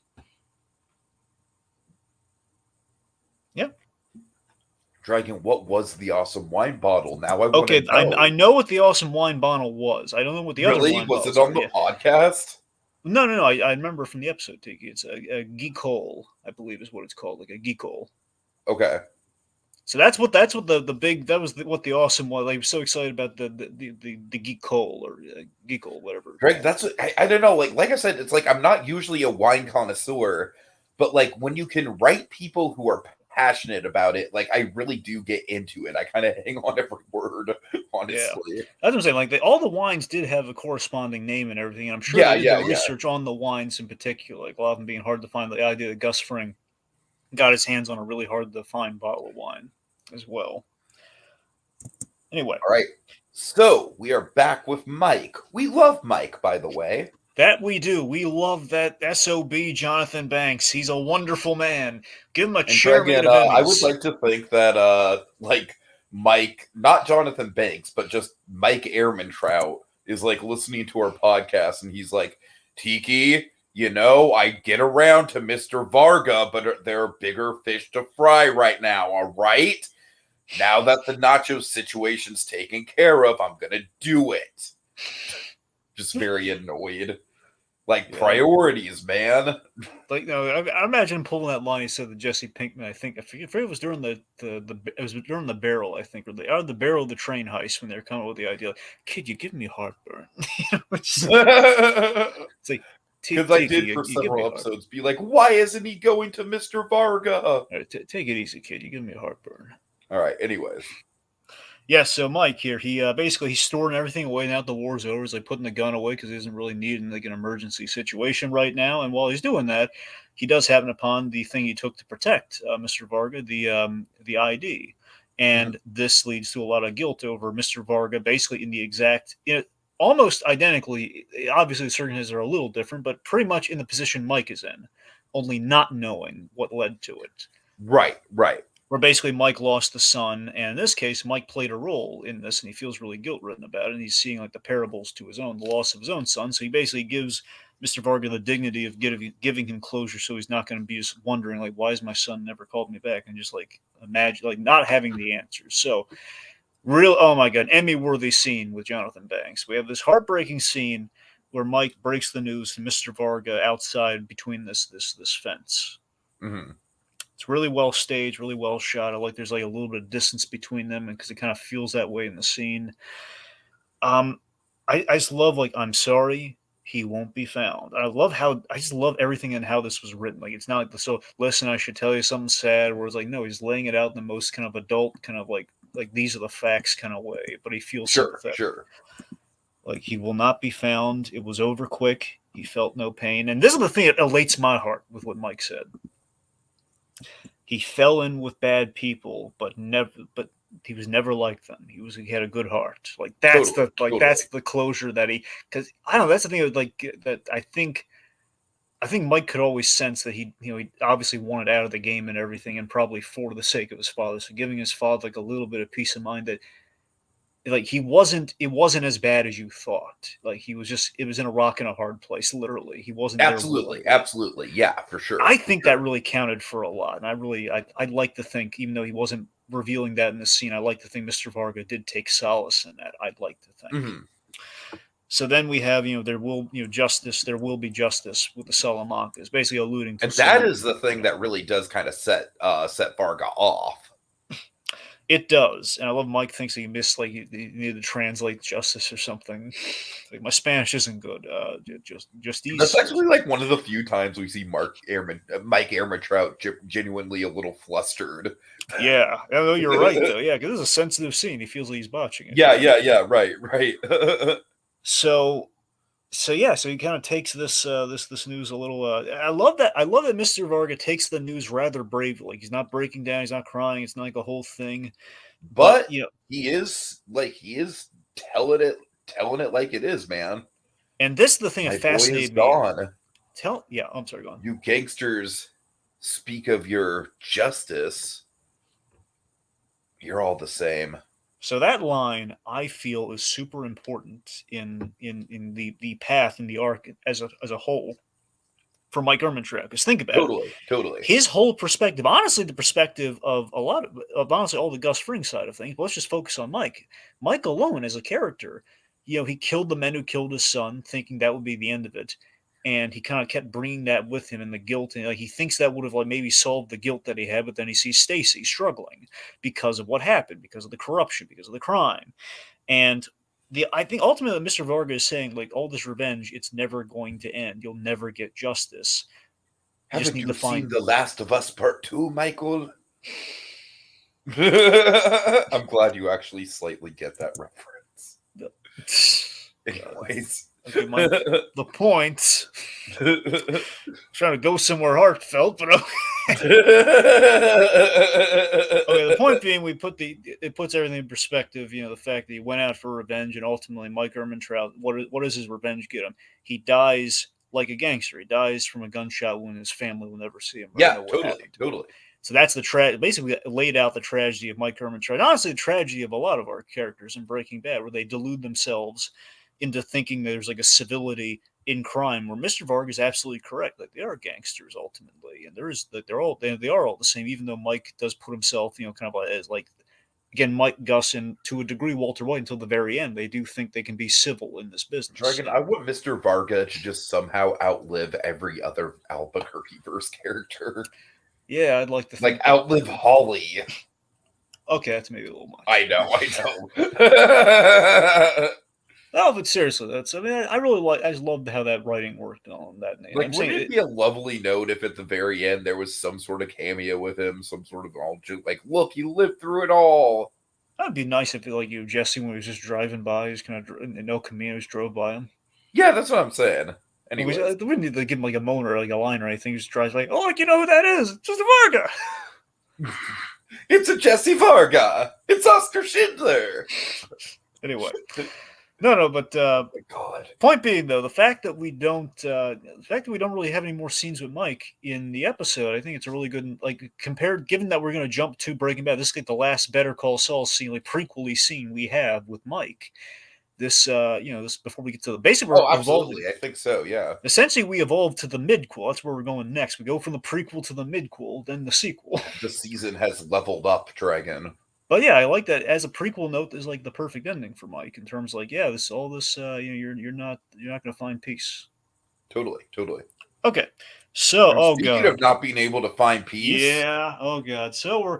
Speaker 2: Yeah.
Speaker 1: Dragon, what was the awesome wine bottle? Now I want
Speaker 2: Okay,
Speaker 1: to know.
Speaker 2: I know what the awesome wine bottle was. I don't know what the other
Speaker 1: Really?
Speaker 2: wine
Speaker 1: Was it
Speaker 2: bottles
Speaker 1: on
Speaker 2: are.
Speaker 1: the
Speaker 2: Yeah.
Speaker 1: podcast?
Speaker 2: No. I remember from the episode, Tiki. It's a geek hole, I believe is what it's called, like a geek hole.
Speaker 1: Okay.
Speaker 2: So that's what the big what the awesome was. I was so excited about the geek hole or geek hole, whatever.
Speaker 1: Drake, that's I don't know. Like I said, it's like I'm not usually a wine connoisseur, but like when you can write people who are passionate about it, like I really do get into it. I kind of hang on every word, honestly.
Speaker 2: Yeah, that's what I'm saying. Like all the wines did have a corresponding name and everything. And I'm sure
Speaker 1: Yeah,
Speaker 2: they did
Speaker 1: yeah,
Speaker 2: the
Speaker 1: yeah.
Speaker 2: research on the wines in particular. Like a lot of them being hard to find. The idea that Gus Fring got his hands on a really hard to find bottle of wine as well. Anyway,
Speaker 1: All right. So we are back with Mike. We love Mike, by the way.
Speaker 2: that we do. We love that SOB Jonathan Banks. He's a wonderful man. Give him a
Speaker 1: And
Speaker 2: chair made
Speaker 1: Dragon,
Speaker 2: of
Speaker 1: I would
Speaker 2: Emmys.
Speaker 1: like to think that like Mike, not Jonathan Banks, but just Mike Ehrmantraut is like listening to our podcast and he's like, Tiki, I get around to Mr. Varga, but there are bigger fish to fry right now, all right? Now that the nacho situation's taken care of, I'm gonna do it. Just very annoyed. Like priorities, man.
Speaker 2: Like I imagine him pulling that line he said to Jesse Pinkman. I forget if it was during it was during the barrel, I think, or the barrel of the train heist when they were coming up with the idea. Like, kid, you give me heartburn. It's like
Speaker 1: Because I
Speaker 2: Tiki,
Speaker 1: did for
Speaker 2: you give me
Speaker 1: several
Speaker 2: heartburn.
Speaker 1: episodes be like, why isn't he going to Mr. Varga?
Speaker 2: Right, take it easy, kid. You give me heartburn.
Speaker 1: All right, anyways.
Speaker 2: Yeah, so Mike here, he basically he's storing everything away now that the war's over. He's like putting the gun away because he doesn't really need it in like an emergency situation right now. And while he's doing that, he does happen upon the thing he took to protect Mr. Varga, the ID, and this leads to a lot of guilt over Mr. Varga, basically in the exact, almost identically. Obviously, the circumstances are a little different, but pretty much in the position Mike is in, only not knowing what led to it.
Speaker 1: Right.
Speaker 2: Where basically Mike lost the son, and in this case, Mike played a role in this, and he feels really guilt-ridden about it, and he's seeing like the parables to the loss of his own son, so he basically gives Mr. Varga the dignity of giving him closure, so he's not going to be just wondering, like, why has my son never called me back, and just like imagine, like, not having the answers. So, oh my God, Emmy-worthy scene with Jonathan Banks. We have this heartbreaking scene where Mike breaks the news to Mr. Varga outside between this fence.
Speaker 1: Mm-hmm.
Speaker 2: It's really well staged, really well shot. I like there's like a little bit of distance between them, and because it kind of feels that way in the scene. I just love like I'm sorry. he won't be found. I just love everything and how this was written. Like it's not like so listen, I should tell you something sad. Where it's like no, he's laying it out in the most kind of adult kind of like these are the facts kind of way. But he feels
Speaker 1: Sure,
Speaker 2: sympathetic.
Speaker 1: sure.
Speaker 2: Like he will not be found. It was over quick. He felt no pain. And this is the thing that elates my heart with what Mike said. He fell in with bad people, but he was never like them. He had a good heart. Like that's
Speaker 1: Totally, totally.
Speaker 2: that's the closure that he because I don't know, that's the thing that I think Mike could always sense that he obviously wanted out of the game and everything, and probably for the sake of his father. So giving his father like a little bit of peace of mind that like it wasn't as bad as you thought. Like he was just it was in a rock and a hard place, literally. He wasn't there
Speaker 1: Absolutely,
Speaker 2: willingly.
Speaker 1: absolutely. Yeah, for sure.
Speaker 2: I
Speaker 1: For
Speaker 2: think that
Speaker 1: sure.
Speaker 2: really counted for a lot. And I'd like to think, even though he wasn't revealing that in the scene, I like to think Mr. Varga did take solace in that. I'd like to think.
Speaker 1: Hmm.
Speaker 2: So then we have, justice, there will be justice with the Salamancas, basically alluding to
Speaker 1: And that
Speaker 2: Saul.
Speaker 1: is the thing that really does kind of set Varga off.
Speaker 2: It does, and I love Mike thinks he missed like he needed to translate justice or something. Like my Spanish isn't good. Just
Speaker 1: That's
Speaker 2: these.
Speaker 1: actually like one of the few times we see Mike Ehrmantraut genuinely a little flustered.
Speaker 2: Yeah, I know you're right though. Yeah, because this is a sensitive scene. He feels like he's botching it.
Speaker 1: Yeah, yeah, yeah. Right, right.
Speaker 2: So so he kind of takes this news a little. I love that Mr. Varga takes the news rather bravely. Like he's not breaking down. He's not crying. It's not like a whole thing. But
Speaker 1: But he is telling it like it is, man.
Speaker 2: and this is the thing that
Speaker 1: My boy is
Speaker 2: fascinated me.
Speaker 1: gone.
Speaker 2: I'm sorry, go on.
Speaker 1: You gangsters speak of your justice. You're all the same.
Speaker 2: So that line I feel is super important in the path in the arc as a whole for Mike Ehrmantraut. Because think about it,
Speaker 1: Totally, totally.
Speaker 2: his whole perspective, honestly, the perspective of a lot of honestly all the Gus Fring side of things. But let's just focus on Mike. Mike alone as a character, he killed the men who killed his son, thinking that would be the end of it, and he kind of kept bringing that with him and the guilt, and like he thinks that would have like maybe solved the guilt that he had, but then he sees Stacy struggling because of what happened, because of the corruption, because of the crime, and I think ultimately Mr. Varga is saying like all this revenge, it's never going to end. You'll never get justice. You just
Speaker 1: Haven't
Speaker 2: need to
Speaker 1: you
Speaker 2: find
Speaker 1: seen The Last of Us Part 2, Michael? I'm glad you actually slightly get that reference. Anyways.
Speaker 2: Okay, the point. Trying to go somewhere heartfelt, but okay. The point being, it puts everything in perspective. The fact that he went out for revenge, and ultimately, Mike Ehrmantraut, what does his revenge get him? He dies like a gangster. He dies from a gunshot wound. His family will never see him.
Speaker 1: Yeah,
Speaker 2: know what
Speaker 1: totally,
Speaker 2: happened to him.
Speaker 1: totally.
Speaker 2: So that's basically laid out the tragedy of Mike Ehrmantraut. Honestly, the tragedy of a lot of our characters in Breaking Bad, where they delude themselves into thinking there's like a civility in crime. Where Mr. Varga is absolutely correct. Like they are gangsters ultimately, and they are all the same. Even though Mike does put himself, kind of as like again Mike, Gus, and to a degree Walter White until the very end, they do think they can be civil in this business.
Speaker 1: Dragon, I want Mr. Varga to just somehow outlive every other Albuquerque verse character.
Speaker 2: Yeah, I'd like to think
Speaker 1: like outlive Holly.
Speaker 2: Okay, that's maybe a little much.
Speaker 1: I know.
Speaker 2: No, but seriously, I just loved how that writing worked on that name.
Speaker 1: Like, wouldn't it be a lovely note if at the very end there was some sort of cameo with him, some sort of like, look, you lived through it all.
Speaker 2: That'd be nice if, like, Jesse, when he was just driving by, he's kind of, and no Caminos drove by him.
Speaker 1: Yeah, that's what I'm saying. Anyway,
Speaker 2: we wouldn't need to give him like a moan or like a line or anything. He just drives like, oh, you know who that is? It's just a Varga.
Speaker 1: It's a Jesse Varga. It's Oscar Schindler.
Speaker 2: Anyway. No, but
Speaker 1: oh my God.
Speaker 2: Point being, though, the fact that we don't really have any more scenes with Mike in the episode, I think it's a really good, like, given that we're going to jump to Breaking Bad, this is like the last Better Call Saul scene, like prequel-y scene we have with Mike. This, this before we get to the basic.
Speaker 1: Absolutely, I think so. Yeah.
Speaker 2: Essentially, we evolve to the midquel. That's where we're going next. We go from the prequel to the midquel, then the sequel.
Speaker 1: The season has leveled up, Dragon.
Speaker 2: But yeah, I like that as a prequel note. Is like the perfect ending for Mike in terms of like, yeah, you're not going to find peace.
Speaker 1: Totally.
Speaker 2: Okay, so
Speaker 1: speaking of not being able to find peace,
Speaker 2: yeah, oh God, so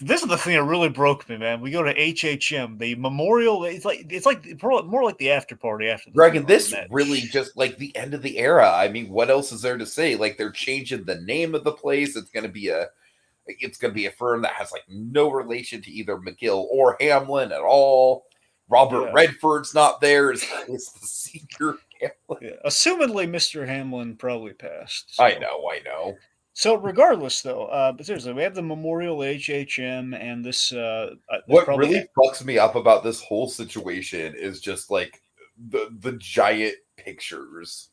Speaker 2: This is the thing that really broke me, man. We go to HHM, the memorial. It's like more like the after party after the
Speaker 1: Dragon,
Speaker 2: funeral than
Speaker 1: this
Speaker 2: that.
Speaker 1: really just like the end of the era. I mean, what else is there to say? Like they're changing the name of the place. It's gonna be a firm that has like no relation to either McGill or Hamlin at all. Robert
Speaker 2: Yeah.
Speaker 1: Redford's not there. Is the senior Hamlin?
Speaker 2: Yeah. Assumedly, Mr. Hamlin probably passed.
Speaker 1: I
Speaker 2: So.
Speaker 1: know, I know.
Speaker 2: So regardless, though, but seriously, we have the Memorial HHM, and this there's
Speaker 1: What
Speaker 2: probably
Speaker 1: really fucks me up about this whole situation is just like the giant pictures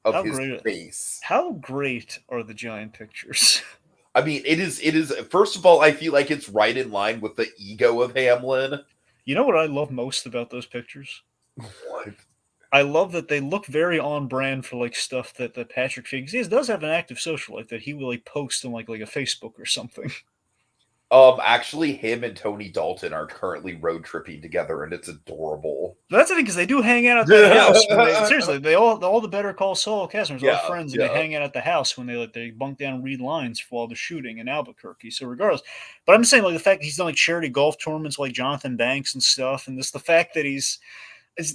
Speaker 1: of
Speaker 2: how
Speaker 1: his
Speaker 2: great
Speaker 1: face.
Speaker 2: how great are the giant pictures?
Speaker 1: I mean, it is first of all, I feel like it's right in line with the ego of Hamlin.
Speaker 2: You know what I love most about those pictures?
Speaker 1: What?
Speaker 2: I love that they look very on brand for like stuff that Patrick Figgs does have an active social life that he will like post on like a Facebook or something.
Speaker 1: Actually, him and Tony Dalton are currently road tripping together, and it's adorable.
Speaker 2: But that's the thing because they do hang out at that house when they seriously they all the Better Call Saul cast members are all
Speaker 1: Yeah,
Speaker 2: friends and they
Speaker 1: yeah.
Speaker 2: hang out at the house when they bunk down and read lines while they're shooting in Albuquerque. So regardless, but I'm saying like the fact that he's done like charity golf tournaments like Jonathan Banks and stuff, and just the fact that it's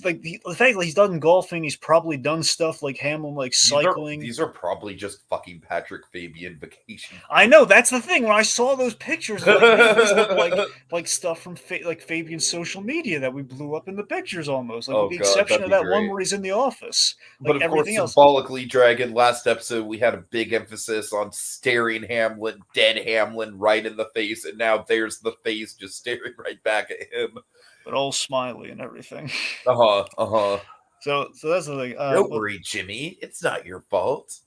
Speaker 2: like the fact that he's done golfing, he's probably done stuff like Hamlin, like
Speaker 1: These are
Speaker 2: cycling.
Speaker 1: these are probably just fucking Patrick Fabian vacation.
Speaker 2: I know that's the thing. When I saw those pictures, like man, these look like stuff from like Fabian's social media that we blew up in the pictures almost, like with
Speaker 1: Oh
Speaker 2: the
Speaker 1: god,
Speaker 2: exception
Speaker 1: that'd
Speaker 2: of
Speaker 1: be
Speaker 2: that one
Speaker 1: great.
Speaker 2: where he's in the office.
Speaker 1: But
Speaker 2: Like
Speaker 1: of course,
Speaker 2: everything else.
Speaker 1: symbolically, Dragon, last episode we had a big emphasis on staring Hamlin, dead Hamlin, right in the face, and now there's the face just staring right back at him.
Speaker 2: But all smiley and everything.
Speaker 1: Uh-huh, uh-huh.
Speaker 2: So that's the thing.
Speaker 1: Don't
Speaker 2: But
Speaker 1: worry, Jimmy. It's not your fault.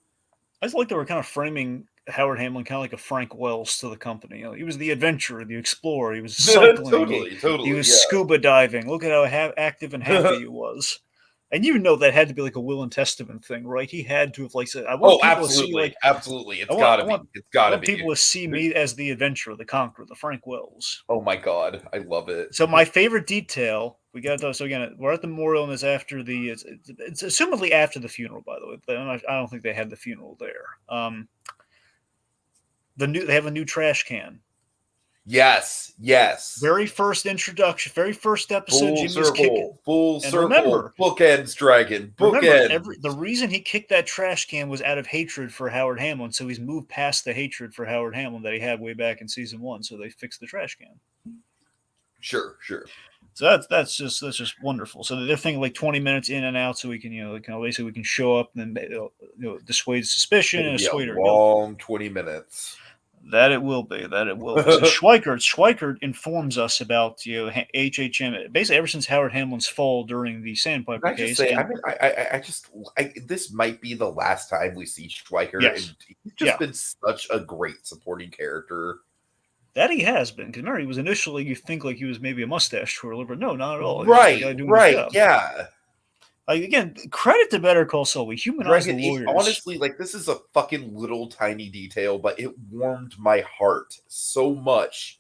Speaker 2: I just like that we're kind of framing Howard Hamlin kind of like a Frank Wells to the company. He was the adventurer, the explorer. He was cycling. He,
Speaker 1: Totally,
Speaker 2: he
Speaker 1: totally,
Speaker 2: was
Speaker 1: yeah.
Speaker 2: scuba diving. Look at how active and happy he was. And you know that had to be like a will and testament thing, right? He had to have like said, "I want
Speaker 1: Oh,
Speaker 2: people to see
Speaker 1: absolutely,
Speaker 2: like
Speaker 1: absolutely.
Speaker 2: I
Speaker 1: It's
Speaker 2: want I
Speaker 1: gotta be.
Speaker 2: want
Speaker 1: It's
Speaker 2: I
Speaker 1: gotta
Speaker 2: want
Speaker 1: be.
Speaker 2: people to see me as the adventurer, the conqueror, the Frank Wells."
Speaker 1: Oh my god, I love it.
Speaker 2: So my favorite detail we got though. So again, we're at the memorial, and it's after the it's assumedly after the funeral. By the way, I don't think they had the funeral there. They have a new trash can.
Speaker 1: Yes, yes.
Speaker 2: Very first introduction, very first episode.
Speaker 1: Full
Speaker 2: Jimmy's kicking,
Speaker 1: circle, full
Speaker 2: and
Speaker 1: circle. Bookends, Dragon. Bookends.
Speaker 2: the reason he kicked that trash can was out of hatred for Howard Hamlin. So he's moved past the hatred for Howard Hamlin that he had way back in season 1. So they fixed the trash can.
Speaker 1: Sure, sure.
Speaker 2: So that's just wonderful. So they're thinking like 20 minutes in and out, so we can basically we can show up and then dissuade suspicion
Speaker 1: It'll
Speaker 2: and
Speaker 1: be a
Speaker 2: dissuade her.
Speaker 1: long 20 minutes.
Speaker 2: That it will be. That it will be. So Schweikert informs us about HHM basically ever since Howard Hamlin's fall during the Sandpiper
Speaker 1: Can I just
Speaker 2: case.
Speaker 1: say,
Speaker 2: And
Speaker 1: this might be the last time we see Schweiker,
Speaker 2: yes,
Speaker 1: and he's just been such a great supporting character.
Speaker 2: that he has been. Because remember, he was initially you think like he was maybe a mustache twirler, but no, not at all. He's just a guy doing his job.
Speaker 1: Yeah.
Speaker 2: Like again, credit to Better Call Saul. We humanize the lawyers.
Speaker 1: Honestly, like this is a fucking little tiny detail, but it warmed my heart so much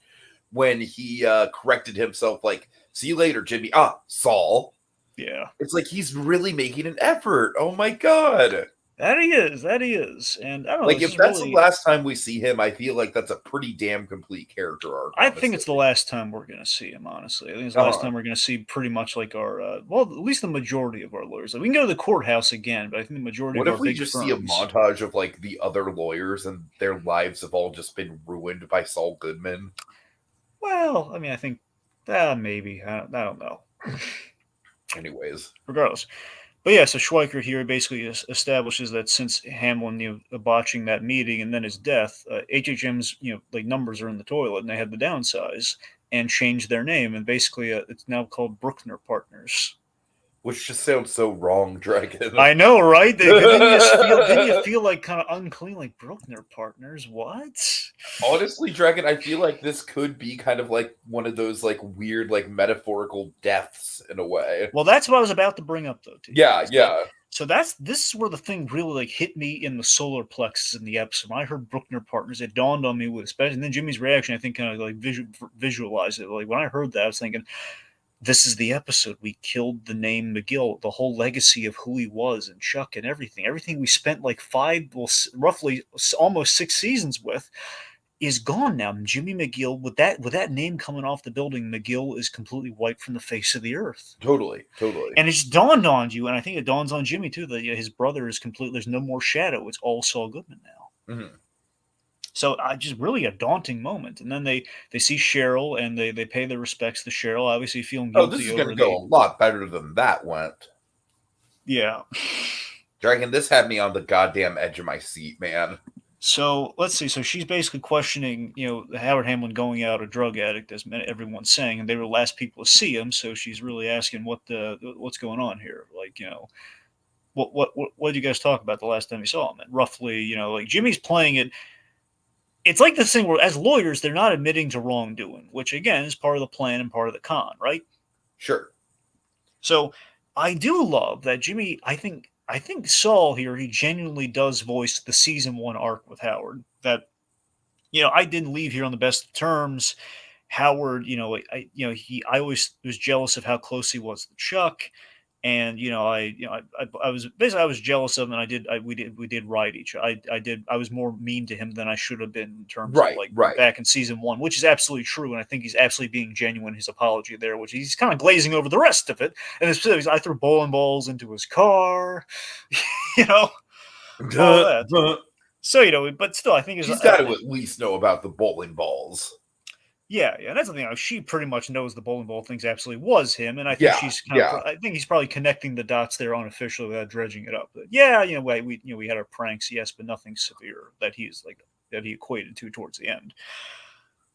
Speaker 1: when he corrected himself. Like, see you later, Jimmy. Saul.
Speaker 2: Yeah,
Speaker 1: it's like he's really making an effort. Oh my god.
Speaker 2: That he is, and I don't know.
Speaker 1: Like, if that's the last time we see him, I feel like that's a pretty damn complete character arc.
Speaker 2: I think it's the last time we're going to see him. Honestly, I think it's the last time we're going to see pretty much like our, at least the majority of our lawyers. Like, we can go to the courthouse again, but I think the majority.
Speaker 1: What
Speaker 2: of
Speaker 1: if
Speaker 2: our
Speaker 1: we
Speaker 2: big
Speaker 1: just
Speaker 2: firms,
Speaker 1: see a montage of like the other lawyers and their lives have all just been ruined by Saul Goodman?
Speaker 2: Well, I mean, I think maybe I don't know.
Speaker 1: Anyways,
Speaker 2: regardless. But yeah, so Schweikert here basically establishes that since Hamlin, botching that meeting and then his death, HHM's, like numbers are in the toilet and they had to downsize and change their name. And basically it's now called Bruckner Partners.
Speaker 1: Which just sounds so wrong, Dragon.
Speaker 2: I know, right? Didn't you feel like kind of unclean, like Bruckner Partners? What?
Speaker 1: Honestly, Dragon, I feel like this could be kind of like one of those like weird, like metaphorical deaths in a way.
Speaker 2: Well, that's what I was about to bring up, though.
Speaker 1: Yeah.
Speaker 2: So this is where the thing really like hit me in the solar plexus in the episode. When I heard Bruckner Partners, it dawned on me especially, and then Jimmy's reaction, I think, kind of like visualized it. Like when I heard that, I was thinking, this is the episode we killed the name McGill, the whole legacy of who he was and Chuck and everything we spent like roughly almost 6 seasons with. is gone now. Jimmy McGill, with that name coming off the building, McGill is completely wiped from the face of the earth.
Speaker 1: Totally, totally.
Speaker 2: And it's dawned on you, and I think it dawns on Jimmy too, that his brother is complete. There's no more Shadow. It's all Saul Goodman now.
Speaker 1: Mm-hmm.
Speaker 2: So just really a daunting moment. And then they see Cheryl and they pay their respects to Cheryl, obviously feeling
Speaker 1: Oh, this
Speaker 2: guilty
Speaker 1: is going
Speaker 2: over
Speaker 1: to go a lot better than that went.
Speaker 2: Yeah.
Speaker 1: Dragon, this had me on the goddamn edge of my seat, man.
Speaker 2: So let's see. So she's basically questioning, Howard Hamlin going out a drug addict, as everyone's saying, and they were the last people to see him. So she's really asking what's going on here. Like, what did you guys talk about the last time you saw him? And roughly, like Jimmy's playing it. It's like this thing where, as lawyers, they're not admitting to wrongdoing, which again is part of the plan and part of the con, right?
Speaker 1: Sure.
Speaker 2: So I do love that Jimmy. I think Saul here, he genuinely does voice the season 1 arc with Howard. That I didn't leave here on the best of terms. Howard, I always was jealous of how close he was to Chuck, and I was basically, I was jealous of him, and we did ride each other. I was more mean to him than I should have been in terms of like
Speaker 1: Right.
Speaker 2: back in season 1, which is absolutely true, and I think he's absolutely being genuine in his apology there, which he's kind of glazing over the rest of it. And it's, I threw bowling balls into his car, all that. So but still, I think
Speaker 1: he's got to at least know about the bowling balls.
Speaker 2: Yeah, and that's the thing. She pretty much knows the bowling ball things absolutely was him, and I think I think he's probably connecting the dots there unofficially without dredging it up. But yeah, we had our pranks, yes, but nothing severe that he equated to towards the end.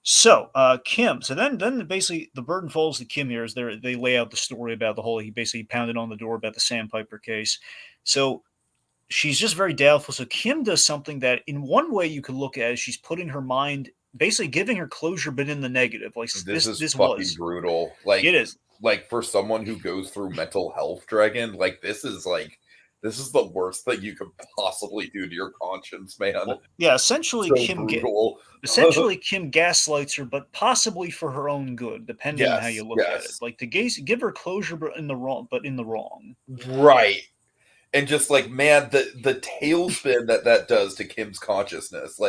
Speaker 2: So Kim. So then basically the burden falls to Kim here as they lay out the story about the whole. He basically pounded on the door about the Sandpiper case. So she's just very doubtful. So Kim does something that, in one way, you could look at as she's putting her mind, basically giving her closure, but in the negative. Like
Speaker 1: this is
Speaker 2: this
Speaker 1: fucking
Speaker 2: was
Speaker 1: brutal. Like
Speaker 2: it is.
Speaker 1: Like for someone who goes through mental health, Dragon, this is the worst that you could possibly do to your conscience, man.
Speaker 2: Well, yeah, essentially
Speaker 1: so brutal.
Speaker 2: Kim gaslights her, but possibly for her own good, depending on how you look at it. Like to give her closure, but in the wrong.
Speaker 1: Right. And just man, the tailspin that does to Kim's consciousness,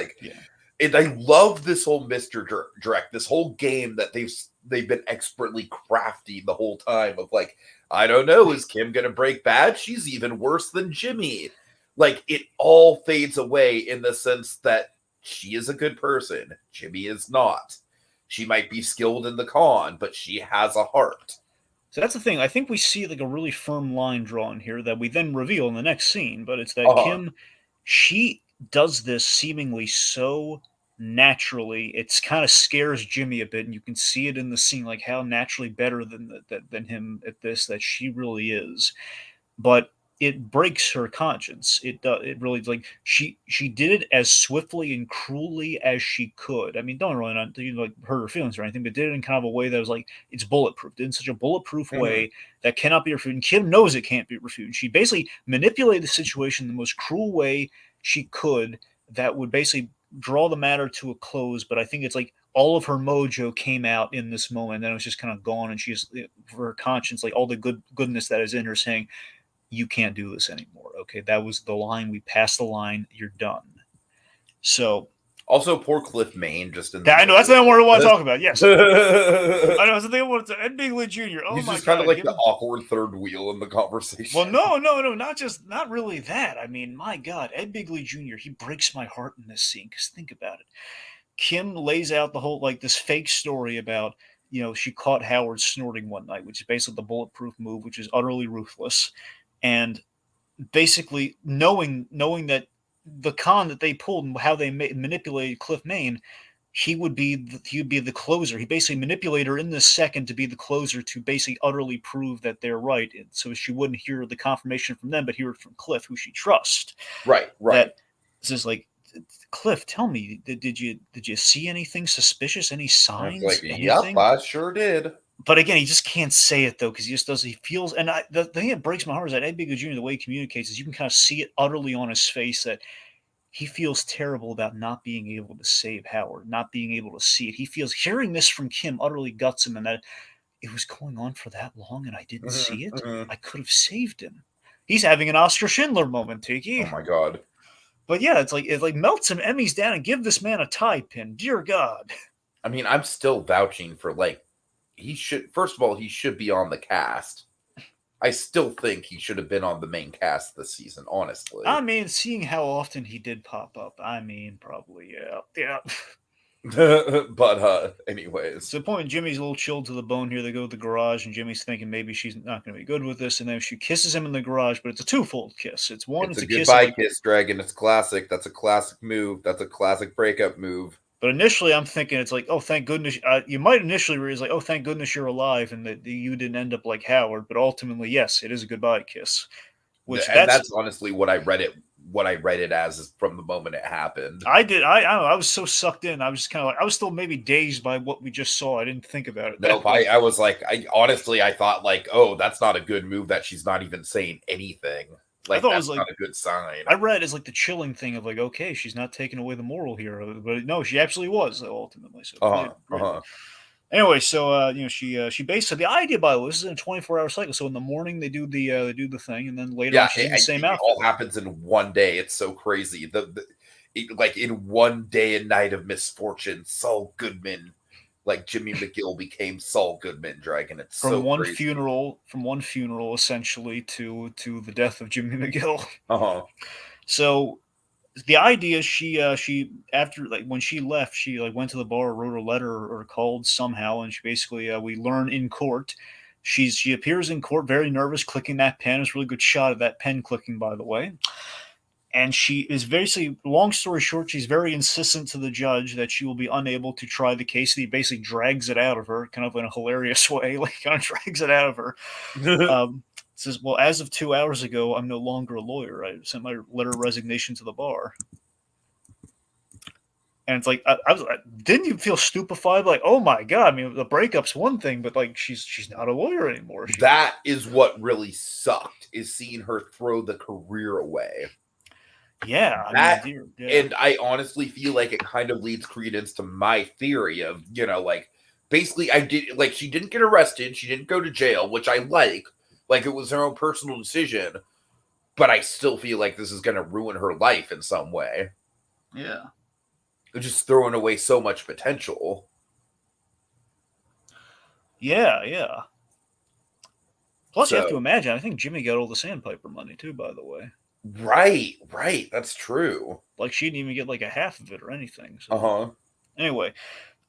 Speaker 1: and I love this whole Mr. Direct, this whole game that they've been expertly crafting the whole time of I don't know, is Kim gonna break bad? She's even worse than Jimmy. It all fades away in the sense that she is a good person, Jimmy is not. She might be skilled in the con, but she has a heart.
Speaker 2: So that's the thing. I think we see a really firm line drawn here that we then reveal in the next scene. But it's that Kim, she does this seemingly so naturally. It's kind of scares Jimmy a bit, and you can see it in the scene, like how naturally better than him at this that she really is. But it breaks her conscience. It really she did it as swiftly and cruelly as she could. I mean, don't really not hurt her feelings or anything, but did it in kind of a way that was it's bulletproof. Did it in such a bulletproof way that cannot be refuted. And Kim knows it can't be refuted. She basically manipulated the situation in the most cruel way she could. That would basically draw the matter to a close. But I think it's all of her mojo came out in this moment. And then it was just kind of gone. And she's, for her conscience, all the goodness that is in her, saying, you can't do this anymore. Okay, that was the line. We passed the line. You're done. So,
Speaker 1: also, poor Cliff Maine just in.
Speaker 2: I know that's the one I want to talk about. Yes, I know. It's the thing I want to. Ed Bigley Jr. Oh
Speaker 1: He's
Speaker 2: my
Speaker 1: just
Speaker 2: god,
Speaker 1: kind of the awkward third wheel in the conversation.
Speaker 2: Well, no, not really that. I mean, my God, Ed Bigley Jr. He breaks my heart in this scene because think about it. Kim lays out the whole this fake story about she caught Howard snorting one night, which is basically the bulletproof move, which is utterly ruthless. And basically knowing that the con that they pulled and how they manipulated Cliff Maine, he would be the closer. He basically manipulated her in this second to be the closer to basically utterly prove that they're right. And so she wouldn't hear the confirmation from them, but hear it from Cliff, who she trusts.
Speaker 1: Right.
Speaker 2: That this is Cliff, tell me, did you see anything suspicious? Any signs?
Speaker 1: Yep, I sure did.
Speaker 2: But again, he just can't say it though because he just does. He feels, and the thing that breaks my heart is that Ed Bigley Jr. the way he communicates is you can kind of see it utterly on his face that he feels terrible about not being able to save Howard, not being able to see it. He feels hearing this from Kim utterly guts him, and that it was going on for that long and I didn't see it. I could have saved him. He's having an Oscar Schindler moment, Tiki.
Speaker 1: Oh my God.
Speaker 2: But yeah, it's like melt some Emmys down and give this man a tie pin. Dear God.
Speaker 1: I mean, I'm still vouching for like he should. First of all, he should be on the cast. I still think he should have been on the main cast this season.
Speaker 2: I
Speaker 1: Honestly,
Speaker 2: mean, seeing how often he did pop up, I mean, probably yeah.
Speaker 1: but anyways,
Speaker 2: So the point, Jimmy's a little chilled to the bone here. They go to the garage, and Jimmy's thinking maybe she's not going to be good with this, and then she kisses him in the garage, but it's a twofold kiss. It's one,
Speaker 1: it's
Speaker 2: it's
Speaker 1: a
Speaker 2: a kiss of
Speaker 1: goodbye
Speaker 2: like,
Speaker 1: kiss, Dragon. It's classic. That's a classic move. That's a classic breakup move.
Speaker 2: but initially I'm thinking it's like, oh, thank goodness. You might initially realize like, oh, thank goodness you're alive, and that you didn't end up like Howard. But ultimately, yes, it is a goodbye kiss. Which
Speaker 1: And
Speaker 2: that's
Speaker 1: that's honestly what I read it. What I read it as is from the moment it happened.
Speaker 2: I did. I don't know. I was so sucked in. I was kind of like I was still maybe dazed by what we just saw. I didn't think about it
Speaker 1: Nope.
Speaker 2: that way.
Speaker 1: I was like, I honestly, I thought like, oh, that's not a good move. That she's not even saying anything.
Speaker 2: I
Speaker 1: Like
Speaker 2: thought it was
Speaker 1: that's
Speaker 2: like
Speaker 1: not a good sign.
Speaker 2: I read it as like the chilling thing of like, okay, she's not taking away the moral here, but no, she absolutely was ultimately. So
Speaker 1: Uh
Speaker 2: played
Speaker 1: huh. Uh
Speaker 2: greatly.
Speaker 1: huh.
Speaker 2: Anyway, so she based so the idea by the way, this is in a 24-hour cycle. So in the morning they do the thing, and then later on
Speaker 1: Yeah,
Speaker 2: she's in the same
Speaker 1: it
Speaker 2: outfit.
Speaker 1: all happens in one day. It's so crazy. Like in one day and night of misfortune, Saul Goodman, like Jimmy McGill became Saul Goodman. Dragon. It's
Speaker 2: From
Speaker 1: so
Speaker 2: one
Speaker 1: crazy.
Speaker 2: funeral, essentially to the death of Jimmy McGill.
Speaker 1: Uh huh.
Speaker 2: So the idea is she after like when she left she like went to the bar, wrote a letter or called somehow, and she basically we learn in court she appears in court very nervous, clicking that pen. It's a really good shot of that pen clicking, by the way. And she is basically, long story short, she's very insistent to the judge that she will be unable to try the case. He basically drags it out of her, kind of in a hilarious way, like kind of drags it out of her. Says, well, as of 2 hours ago, I'm no longer a lawyer. I sent my letter of resignation to the bar. And it's like, didn't you feel stupefied? Like, oh my God, I mean, the breakup's one thing, but like, she's not a lawyer anymore.
Speaker 1: That is what really sucked, is seeing her throw the career away.
Speaker 2: Yeah, I mean,
Speaker 1: That,
Speaker 2: dear, yeah.
Speaker 1: and I honestly feel like it kind of leads credence to my theory of, like basically I did like she didn't get arrested, she didn't go to jail, which I like it was her own personal decision, but I still feel like this is going to ruin her life in some way.
Speaker 2: Yeah.
Speaker 1: They're just throwing away so much potential.
Speaker 2: Yeah, yeah. Plus, you have to
Speaker 1: So,
Speaker 2: imagine, I think Jimmy got all the Sandpiper money too, by the way.
Speaker 1: right, that's true.
Speaker 2: Like, she didn't even get like a half of it or anything. So,
Speaker 1: Uh-huh.
Speaker 2: anyway,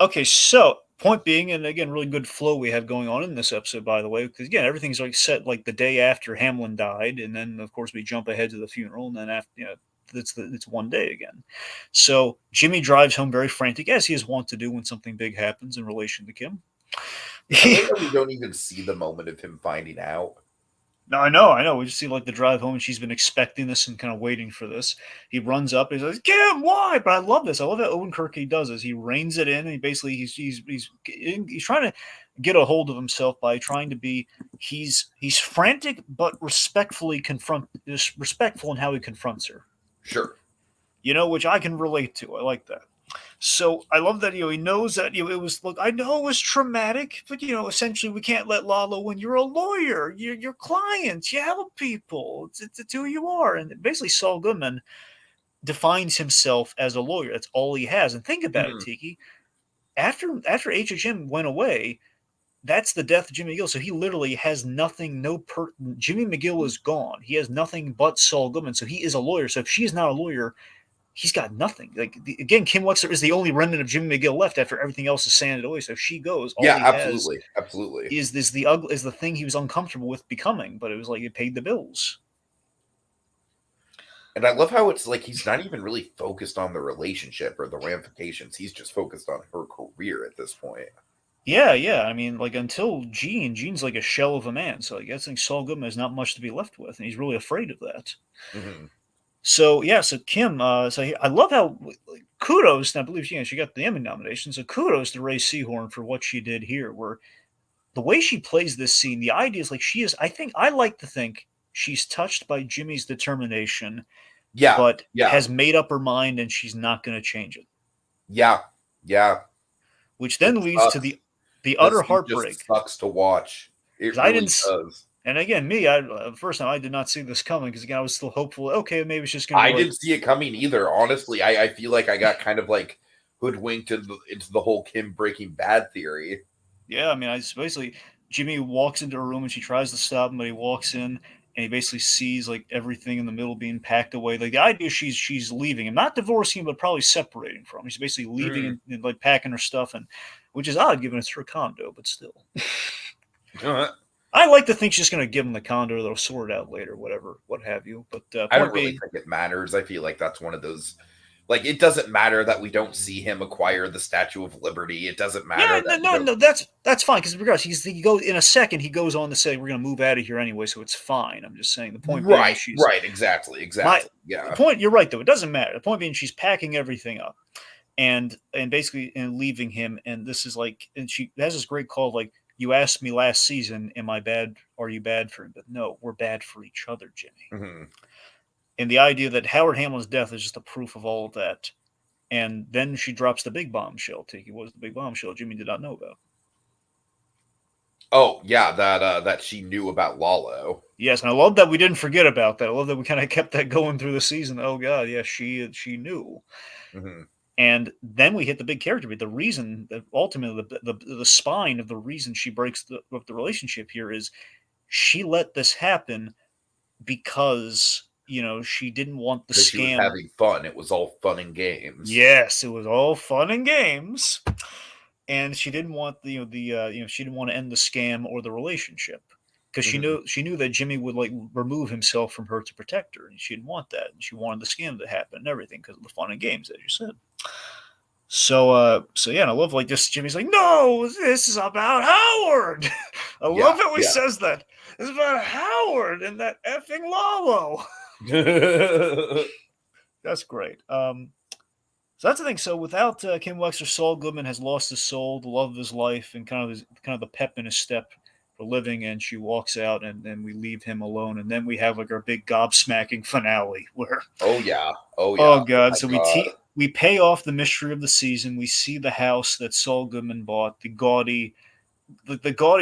Speaker 2: okay, so point being, and again, really good flow we have going on in this episode, by the way, because again, everything's like set like the day after Hamlin died, and then of course we jump ahead to the funeral, and then after it's one day again. So Jimmy drives home very frantic, as he is wont to do when something big happens in relation to Kim.
Speaker 1: I like that we don't even see the moment of him finding out.
Speaker 2: No, I know. We just see like the drive home, and she's been expecting this and kind of waiting for this. He runs up, and he's like, "Kim, why?" But I love this. I love how Owen Kirky does this. He reins it in, and he basically he's trying to get a hold of himself by trying to be. He's frantic, but respectful in how he confronts her.
Speaker 1: Sure.
Speaker 2: Which I can relate to. I like that. So I love that he knows that it was. Look, I know it was traumatic, but essentially we can't let Lalo win. You're a lawyer. You're your clients. You help people. It's who you are. And basically, Saul Goodman defines himself as a lawyer. That's all he has. And think about it,
Speaker 1: Mhm.
Speaker 2: Tiki. After HHM went away, that's the death of Jimmy McGill. So he literally has nothing. Jimmy McGill is gone. He has nothing but Saul Goodman. So he is a lawyer. So if she is not a lawyer, he's got nothing. Like again, Kim Wexler is the only remnant of Jimmy McGill left after everything else is sanded away. So if she goes, all
Speaker 1: Yeah,
Speaker 2: he has
Speaker 1: absolutely. Absolutely.
Speaker 2: is the thing he was uncomfortable with becoming. But it was like it paid the bills.
Speaker 1: And I love how it's like he's not even really focused on the relationship or the ramifications. He's just focused on her career at this point.
Speaker 2: Yeah, yeah. I mean, like until Gene's like a shell of a man. So I guess Saul Goodman has not much to be left with, and he's really afraid of that.
Speaker 1: Mm-hmm.
Speaker 2: So yeah, so Kim, I love how kudos. And I believe she got the Emmy nomination. So kudos to Ray Seahorn for what she did here. Where the way she plays this scene, the idea is like she is. I like to think she's touched by Jimmy's determination,
Speaker 1: Yeah,
Speaker 2: but
Speaker 1: yeah,
Speaker 2: has made up her mind and she's not going to change it.
Speaker 1: yeah, yeah.
Speaker 2: Which
Speaker 1: It
Speaker 2: then leads to
Speaker 1: sucks.
Speaker 2: the
Speaker 1: The
Speaker 2: utter
Speaker 1: scene just
Speaker 2: heartbreak.
Speaker 1: sucks to watch. It
Speaker 2: Because I
Speaker 1: really
Speaker 2: didn't
Speaker 1: does.
Speaker 2: And again, me, the first time I did not see this coming because again I was still hopeful. Okay, maybe it's just going to
Speaker 1: I
Speaker 2: be like,
Speaker 1: didn't see it coming either. Honestly, I feel like I got kind of like hoodwinked into the whole Kim Breaking Bad theory.
Speaker 2: yeah. I mean, I just basically Jimmy walks into a room and she tries to stop him, but he walks in and he basically sees like everything in the middle being packed away. Like the idea is she's leaving him, not divorcing him, but probably separating from him. She's basically leaving
Speaker 1: Mm.
Speaker 2: and like packing her stuff, and which is odd given it's her condo, but still. I like to think she's going to give him the condo. They'll sort it out later, whatever, what have you. But
Speaker 1: I don't
Speaker 2: point
Speaker 1: really
Speaker 2: being,
Speaker 1: think it matters. I feel like that's one of those. Like, it doesn't matter that we don't see him acquire the Statue of Liberty. It doesn't matter
Speaker 2: yeah,
Speaker 1: that we don't.
Speaker 2: no, that's fine because regardless, he goes in a second. He goes on to say we're going to move out of here anyway, so it's fine. I'm just saying. The point being is
Speaker 1: Right,
Speaker 2: she's
Speaker 1: right, exactly,
Speaker 2: my
Speaker 1: exactly. Yeah.
Speaker 2: point. You're right though. It doesn't matter. The point being she's packing everything up and basically and leaving him. And this is like, and she has this great call like, you asked me last season, am I bad? Are you bad for him? But no, we're bad for each other, Jimmy.
Speaker 1: Mm-hmm.
Speaker 2: And the idea that Howard Hamlin's death is just a proof of all of that. And then she drops the big bombshell. Tiki, what was the big bombshell Jimmy did not know about?
Speaker 1: Oh yeah, that she knew about Lalo.
Speaker 2: Yes, and I love that we didn't forget about that. I love that we kind of kept that going through the season. Oh god, yeah, she knew.
Speaker 1: Mm-hmm.
Speaker 2: And then we hit the big character beat. The reason that ultimately the spine of the reason she breaks the relationship here is she let this happen because she didn't want the
Speaker 1: Because she was
Speaker 2: scam.
Speaker 1: having fun. It was all fun and games.
Speaker 2: Yes, it was all fun and games, and she didn't want she didn't want to end the scam or the relationship because
Speaker 1: Mm-hmm.
Speaker 2: she knew that Jimmy would like remove himself from her to protect her, and she didn't want that, and she wanted the scam to happen and everything because of the fun and games, as you said. So yeah, and I love like this. Jimmy's like, no, this is about Howard. I
Speaker 1: Yeah,
Speaker 2: love how he
Speaker 1: yeah.
Speaker 2: says that. It's about Howard and that effing Lalo. That's great. So that's the thing. So without Kim Wexler, Saul Goodman has lost his soul, the love of his life, and kind of the pep in his step for living. And she walks out, and then we leave him alone. And then we have like our big gobsmacking finale where,
Speaker 1: Oh yeah. Oh
Speaker 2: oh
Speaker 1: yeah. Oh
Speaker 2: god!
Speaker 1: my
Speaker 2: So
Speaker 1: god.
Speaker 2: we pay off the mystery of the season. We see the house that Saul Goodman bought, the gaudy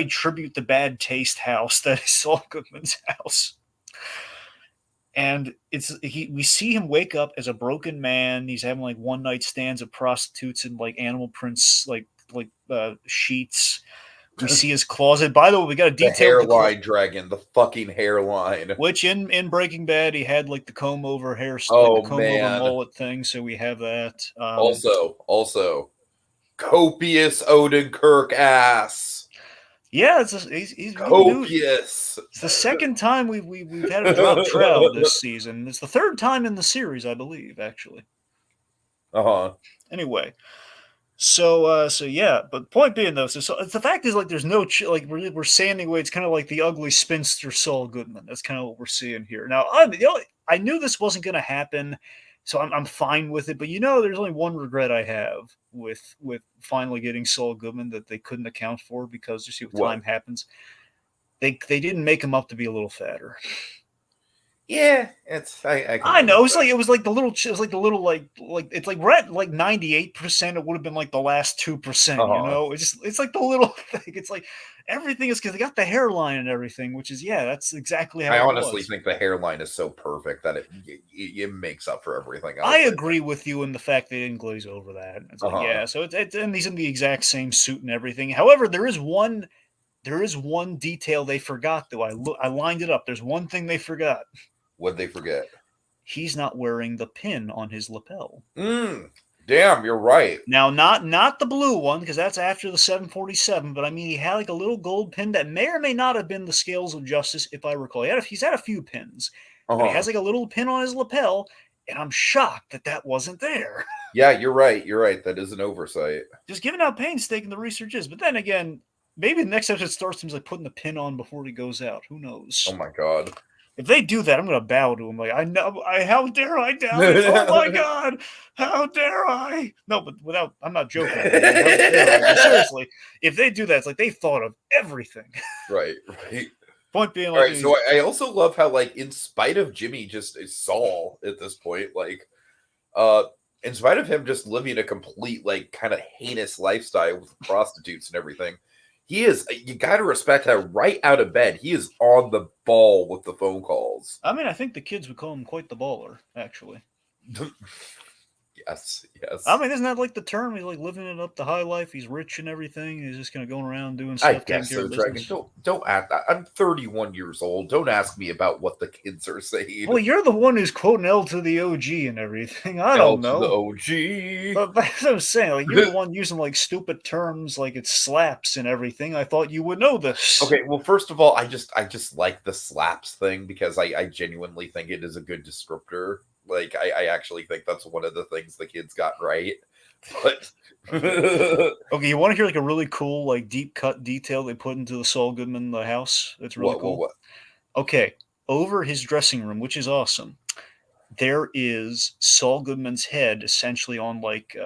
Speaker 2: tribute to bad taste house that is Saul Goodman's house. And we see him wake up as a broken man. He's having like one night stands with prostitutes and like animal prints, sheets. We see his closet. By the way, we got a
Speaker 1: The
Speaker 2: detail
Speaker 1: hairline dragon, the fucking hairline.
Speaker 2: which in Breaking Bad he had like the comb over hair, like the
Speaker 1: Oh
Speaker 2: comb over
Speaker 1: man.
Speaker 2: mullet thing. So we have that.
Speaker 1: Also, copious Odenkirk ass.
Speaker 2: Yeah, we knew
Speaker 1: Copious.
Speaker 2: it's the second time we've had him drop trow this season. It's the third time in the series, I believe, actually.
Speaker 1: Uh-huh.
Speaker 2: Anyway, so yeah, but point being though, so the fact is like there's no like we're sanding away. It's kind of like the ugly spinster Saul Goodman. That's kind of what we're seeing here. Now I knew this wasn't going to happen, so I'm fine with it. But there's only one regret I have with finally getting Saul Goodman that they couldn't account for because you see what
Speaker 1: What?
Speaker 2: time happens. They didn't make him up to be a little fatter.
Speaker 1: Yeah, I can live
Speaker 2: I know
Speaker 1: with that.
Speaker 2: it was like the little it's like we're at like 98%. It would have been like the last 2%.
Speaker 1: Uh-huh.
Speaker 2: It's like the little thing. It's like everything is because they got the hairline and everything, which is that's exactly
Speaker 1: I
Speaker 2: how it
Speaker 1: honestly
Speaker 2: was.
Speaker 1: think the hairline is so perfect that it makes up for everything
Speaker 2: I
Speaker 1: else.
Speaker 2: agree with you in the fact they didn't glaze over that. It's like
Speaker 1: Uh-huh.
Speaker 2: so it's and he's in the exact same suit and everything. However, there is one detail they forgot though. I lined it up. There's one thing they forgot.
Speaker 1: What'd they forget?
Speaker 2: He's not wearing the pin on his lapel.
Speaker 1: Damn, you're right.
Speaker 2: Now, not the blue one because that's after the 747. But I mean, he had like a little gold pin that may or may not have been the scales of justice, if I recall. He's had a few pins, but he
Speaker 1: Uh-huh.
Speaker 2: has like a little pin on his lapel, and I'm shocked that wasn't there.
Speaker 1: Yeah, you're right. You're right. That is an oversight.
Speaker 2: Just given how painstaking the research is. But then again, maybe the next episode starts him like putting the pin on before he goes out. Who
Speaker 1: Oh
Speaker 2: knows?
Speaker 1: my god.
Speaker 2: If they do that, I'm gonna bow to him. Like I know, how dare I doubt it? Oh my god, how dare I? No, but I'm not joking. How dare I? But seriously, if they do that, it's like they thought of everything.
Speaker 1: Right, right.
Speaker 2: Point being,
Speaker 1: All
Speaker 2: like,
Speaker 1: right, so I also love how, like, in spite of Jimmy just is Saul at this point, like, uh, in spite of him just living a complete, like, kind of heinous lifestyle with prostitutes and everything, He is. You got to respect that. Right out of bed, he is on the ball with the phone calls.
Speaker 2: I mean, I think the kids would call him quite the baller, actually.
Speaker 1: Yes,
Speaker 2: I
Speaker 1: yes.
Speaker 2: mean, isn't that like the term? He's like living it up the high life. He's rich and everything. He's just kind of going around doing
Speaker 1: I
Speaker 2: stuff, taking
Speaker 1: guess
Speaker 2: care
Speaker 1: so,
Speaker 2: of
Speaker 1: Dragon.
Speaker 2: business.
Speaker 1: Don't act. I'm 31 years old. Don't ask me about what the kids are saying.
Speaker 2: Well, you're the one who's quoting L to the OG and everything. I
Speaker 1: L
Speaker 2: don't
Speaker 1: to the
Speaker 2: know.
Speaker 1: OG.
Speaker 2: But that's what I'm saying. Like, you're the one using like stupid terms like it slaps and everything. I thought you would know this.
Speaker 1: Okay, well, first of all, I just like the slaps thing because I genuinely think it is a good descriptor. Like I actually think that's one of the things the kids got right. But
Speaker 2: Okay, you want to hear like a really cool, like deep cut detail they put into the Saul Goodman the house? It's really cool.
Speaker 1: what?
Speaker 2: Okay, over his dressing room, which is awesome, there is Saul Goodman's head essentially on like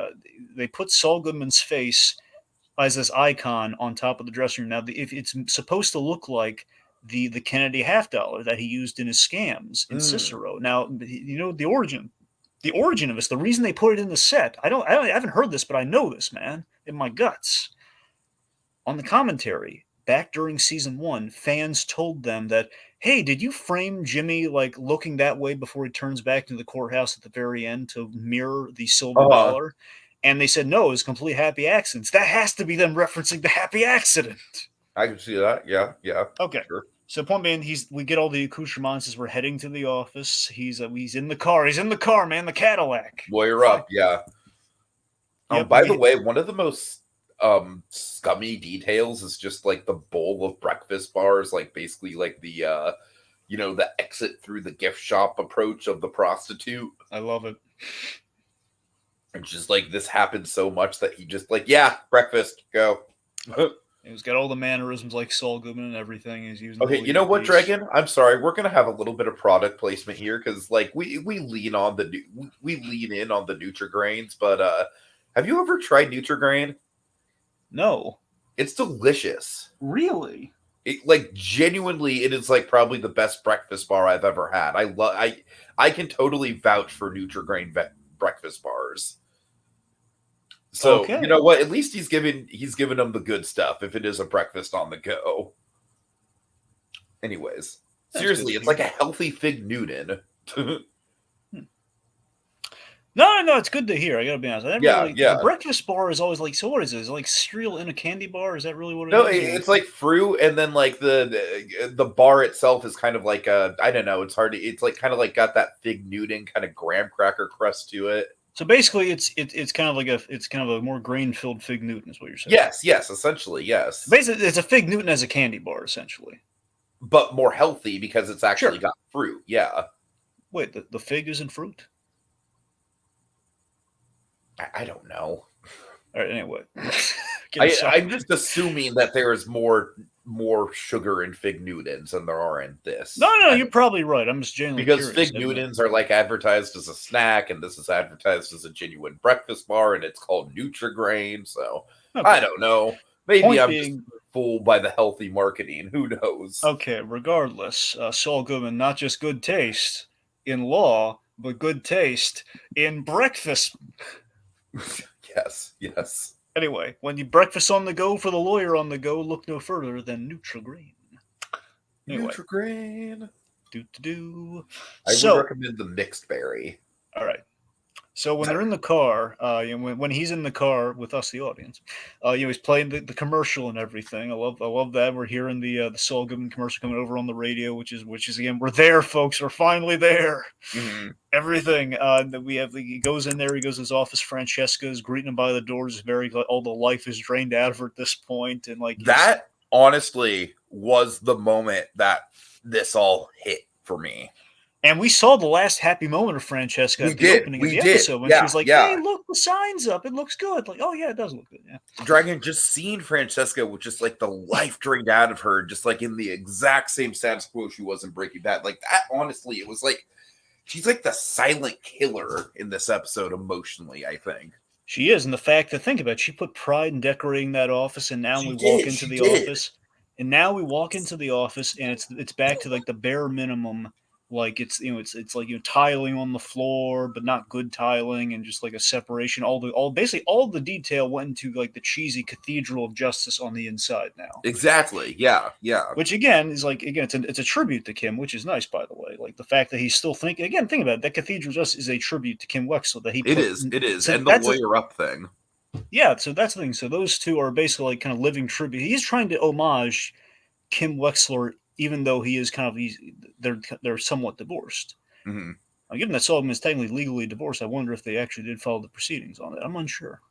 Speaker 2: they put Saul Goodman's face as this icon on top of the dressing room. Now, if it's supposed to look like the Kennedy half dollar that he used in his scams in
Speaker 1: Mm.
Speaker 2: Cicero. Now, you know the origin of this, the reason they put it in the set. I haven't heard this, but I know this, man, in my guts. On the commentary back during season 1, fans told them that, hey, did you frame Jimmy like looking that way before he turns back to the courthouse at the very end to mirror the silver
Speaker 1: Uh-huh.
Speaker 2: dollar? And they said no, it was complete happy accidents. That has to be them referencing the happy accident.
Speaker 1: I can see that. Yeah, yeah,
Speaker 2: Okay.
Speaker 1: sure.
Speaker 2: So point being, we get all the accoutrements as we're heading to the office. He's in the car. He's in the car, man. The Cadillac.
Speaker 1: Lawyer
Speaker 2: Fine.
Speaker 1: up. Yeah.
Speaker 2: Yep.
Speaker 1: By the way, one of the most scummy details is just like the bowl of breakfast bars, like basically like the the exit through the gift shop approach of the prostitute.
Speaker 2: I love it.
Speaker 1: It's just like this happened so much that he just like, yeah, breakfast, go.
Speaker 2: He's got all the mannerisms like Saul Goodman and everything. He's using the
Speaker 1: Okay,
Speaker 2: whole
Speaker 1: you know what,
Speaker 2: earpiece.
Speaker 1: Dragon? I'm sorry, we're gonna have a little bit of product placement here because like we lean on we lean in on the Nutrigrains, but have you ever tried Nutrigrain?
Speaker 2: No.
Speaker 1: It's delicious.
Speaker 2: Really?
Speaker 1: It like genuinely, it is like probably the best breakfast bar I've ever had. I can totally vouch for Nutrigrain breakfast bars. So you
Speaker 2: Okay.
Speaker 1: know what? At least he's given them the good stuff. If it is a breakfast on the go. Anyways,
Speaker 2: That's good
Speaker 1: seriously,
Speaker 2: to
Speaker 1: it's like
Speaker 2: hear.
Speaker 1: a healthy fig Newton.
Speaker 2: Hmm. No, it's good to hear. I gotta be honest. I never
Speaker 1: Yeah,
Speaker 2: really the
Speaker 1: yeah.
Speaker 2: breakfast bar is always like. So what is it? Is it like cereal in a candy bar? Is that really what it
Speaker 1: No,
Speaker 2: is? Or
Speaker 1: it's like fruit, and then like the bar itself is kind of like a I don't know. It's hard to. It's like kind of like got that fig Newton kind of graham cracker crust to it.
Speaker 2: so basically, it's kind of like it's kind of a more grain filled fig Newton is what you're saying.
Speaker 1: Yes, yes, essentially, yes,
Speaker 2: Basically, it's a fig Newton as a candy bar, essentially.
Speaker 1: but more healthy because it's actually
Speaker 2: Sure.
Speaker 1: got fruit. Yeah,
Speaker 2: Wait, the fig isn't fruit?
Speaker 1: I don't know.
Speaker 2: All right, anyway. Getting
Speaker 1: I'm
Speaker 2: sidetracked.
Speaker 1: just assuming that there is more sugar in fig Newtons than there are in this.
Speaker 2: No, you're probably right. I'm just genuinely
Speaker 1: Because
Speaker 2: curious.
Speaker 1: fig Newtons are like advertised as a snack, and this is advertised as a genuine breakfast bar, and it's called Nutrigrain. So
Speaker 2: Okay.
Speaker 1: I don't know. Maybe
Speaker 2: Point
Speaker 1: I'm just
Speaker 2: being,
Speaker 1: fooled by the healthy marketing. Who knows?
Speaker 2: okay, regardless, Saul Goodman, not just good taste in law, but good taste in breakfast.
Speaker 1: Yes, yes.
Speaker 2: Anyway, when you breakfast on the go for the lawyer on the go, look no further than Nutrigrain. Anyway,
Speaker 1: Nutrigrain.
Speaker 2: do.
Speaker 1: I would
Speaker 2: So,
Speaker 1: recommend the mixed berry.
Speaker 2: all right. So when they're in the car, when he's in the car with us, the audience, he's playing the commercial and everything. I love that. We're hearing the Saul Goodman commercial coming over on the radio, which is again, we're there, folks. We're finally there.
Speaker 1: Mhm.
Speaker 2: Everything that we have. He goes in there. He goes to his office. Francesca is greeting him by the doors. Very all the life is drained out of her at this point, and like
Speaker 1: That honestly was the moment that this all hit for me.
Speaker 2: And we saw the last happy moment of Francesca
Speaker 1: We
Speaker 2: at the
Speaker 1: did.
Speaker 2: opening of
Speaker 1: We
Speaker 2: the
Speaker 1: did.
Speaker 2: episode when
Speaker 1: Yeah.
Speaker 2: she's like,
Speaker 1: Yeah.
Speaker 2: "Hey, look, the sign's up. It looks good." Like, "Oh yeah, it does look good." Yeah.
Speaker 1: Dragon, just seeing Francesca with just like the life drained out of her, just like in the exact same status quo she was in Breaking Bad. Like that, honestly, it was like she's like the silent killer in this episode emotionally, I think.
Speaker 2: She is, and the fact that think about it, she put pride in decorating that office, and now
Speaker 1: She
Speaker 2: we walk
Speaker 1: did.
Speaker 2: into
Speaker 1: She
Speaker 2: the
Speaker 1: did.
Speaker 2: office, and now we walk into the office, and it's back to like the bare minimum Like it's like tiling on the floor, but not good tiling, and just like a separation. Basically all the detail went into like the cheesy Cathedral of Justice on the inside now.
Speaker 1: Exactly. Yeah. Yeah.
Speaker 2: Which again is like it's a tribute to Kim, which is nice, by the way. Like the fact that he's still thinking again. Think about it, that Cathedral Justice is a tribute to Kim Wexler that he
Speaker 1: It
Speaker 2: put.
Speaker 1: is. It is.
Speaker 2: So
Speaker 1: And the lawyer up thing.
Speaker 2: yeah, so that's the thing. So those two are basically like kind of living tribute. He's trying to homage Kim Wexler, even though he is kind of they're somewhat divorced.
Speaker 1: Mm-hmm.
Speaker 2: Now, given that Sullivan is technically legally divorced, I wonder if they actually did follow the proceedings on it. I'm unsure.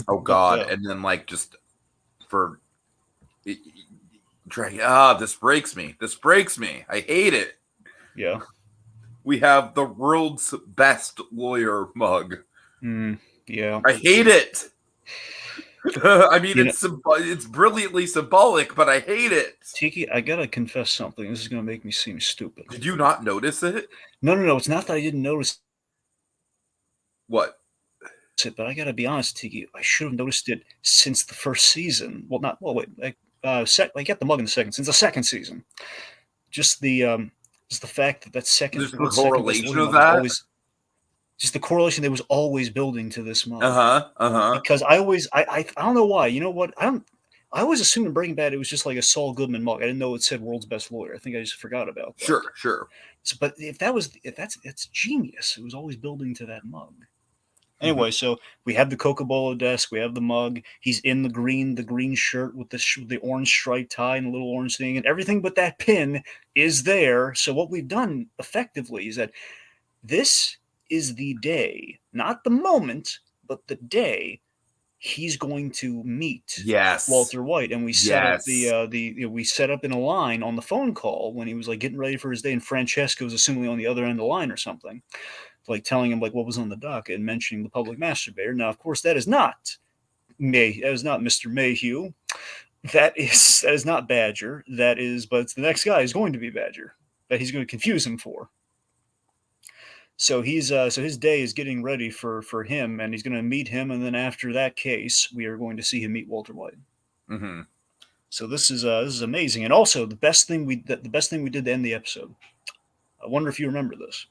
Speaker 1: Oh God! And then like just for this breaks me. This breaks me. I hate it.
Speaker 2: Yeah.
Speaker 1: We have the world's best lawyer mug.
Speaker 2: Yeah.
Speaker 1: I hate it. I mean, it's brilliantly symbolic, but I hate it.
Speaker 2: Tiki, I gotta confess something. This is gonna make me seem stupid.
Speaker 1: Did you not notice it?
Speaker 2: No. It's not that I didn't notice
Speaker 1: What?
Speaker 2: it, but I gotta be honest, Tiki. I should have noticed it since the first season. Well, not well. Wait, I get the mug in the second. Since the second season, just the fact that second.
Speaker 1: There's a correlation of that.
Speaker 2: Always, just the correlation that was always building to this mug.
Speaker 1: Because
Speaker 2: I don't know why. You know what? I always assumed in Breaking Bad it was just like a Saul Goodman mug. I didn't know it said "World's Best Lawyer." I think I just forgot about that.
Speaker 1: Sure.
Speaker 2: So, but that's genius. It was always building to that mug. Anyway, so we have the Coca-Cola desk, we have the mug. He's in the green shirt with the orange striped tie and a little orange thing, and everything but that pin is there. So what we've done effectively is that this is the day, not the moment, but the day he's going to meet Walter White, and we set up we set up in a line on the phone call when he was like getting ready for his day, and Francesca was assumingly on the other end of the line or something, like telling him like what was on the docket and mentioning the public masturbator. Now, of course, that is not Mr. Mayhew. That is not Badger. But it's the next guy is going to be Badger that he's going to confuse him for. So his day is getting ready for him, and he's going to meet him, and then after that case, we are going to see him meet Walter White.
Speaker 1: Mm-hmm.
Speaker 2: So this is amazing, and also the best thing we did to end the episode. I wonder if you remember this.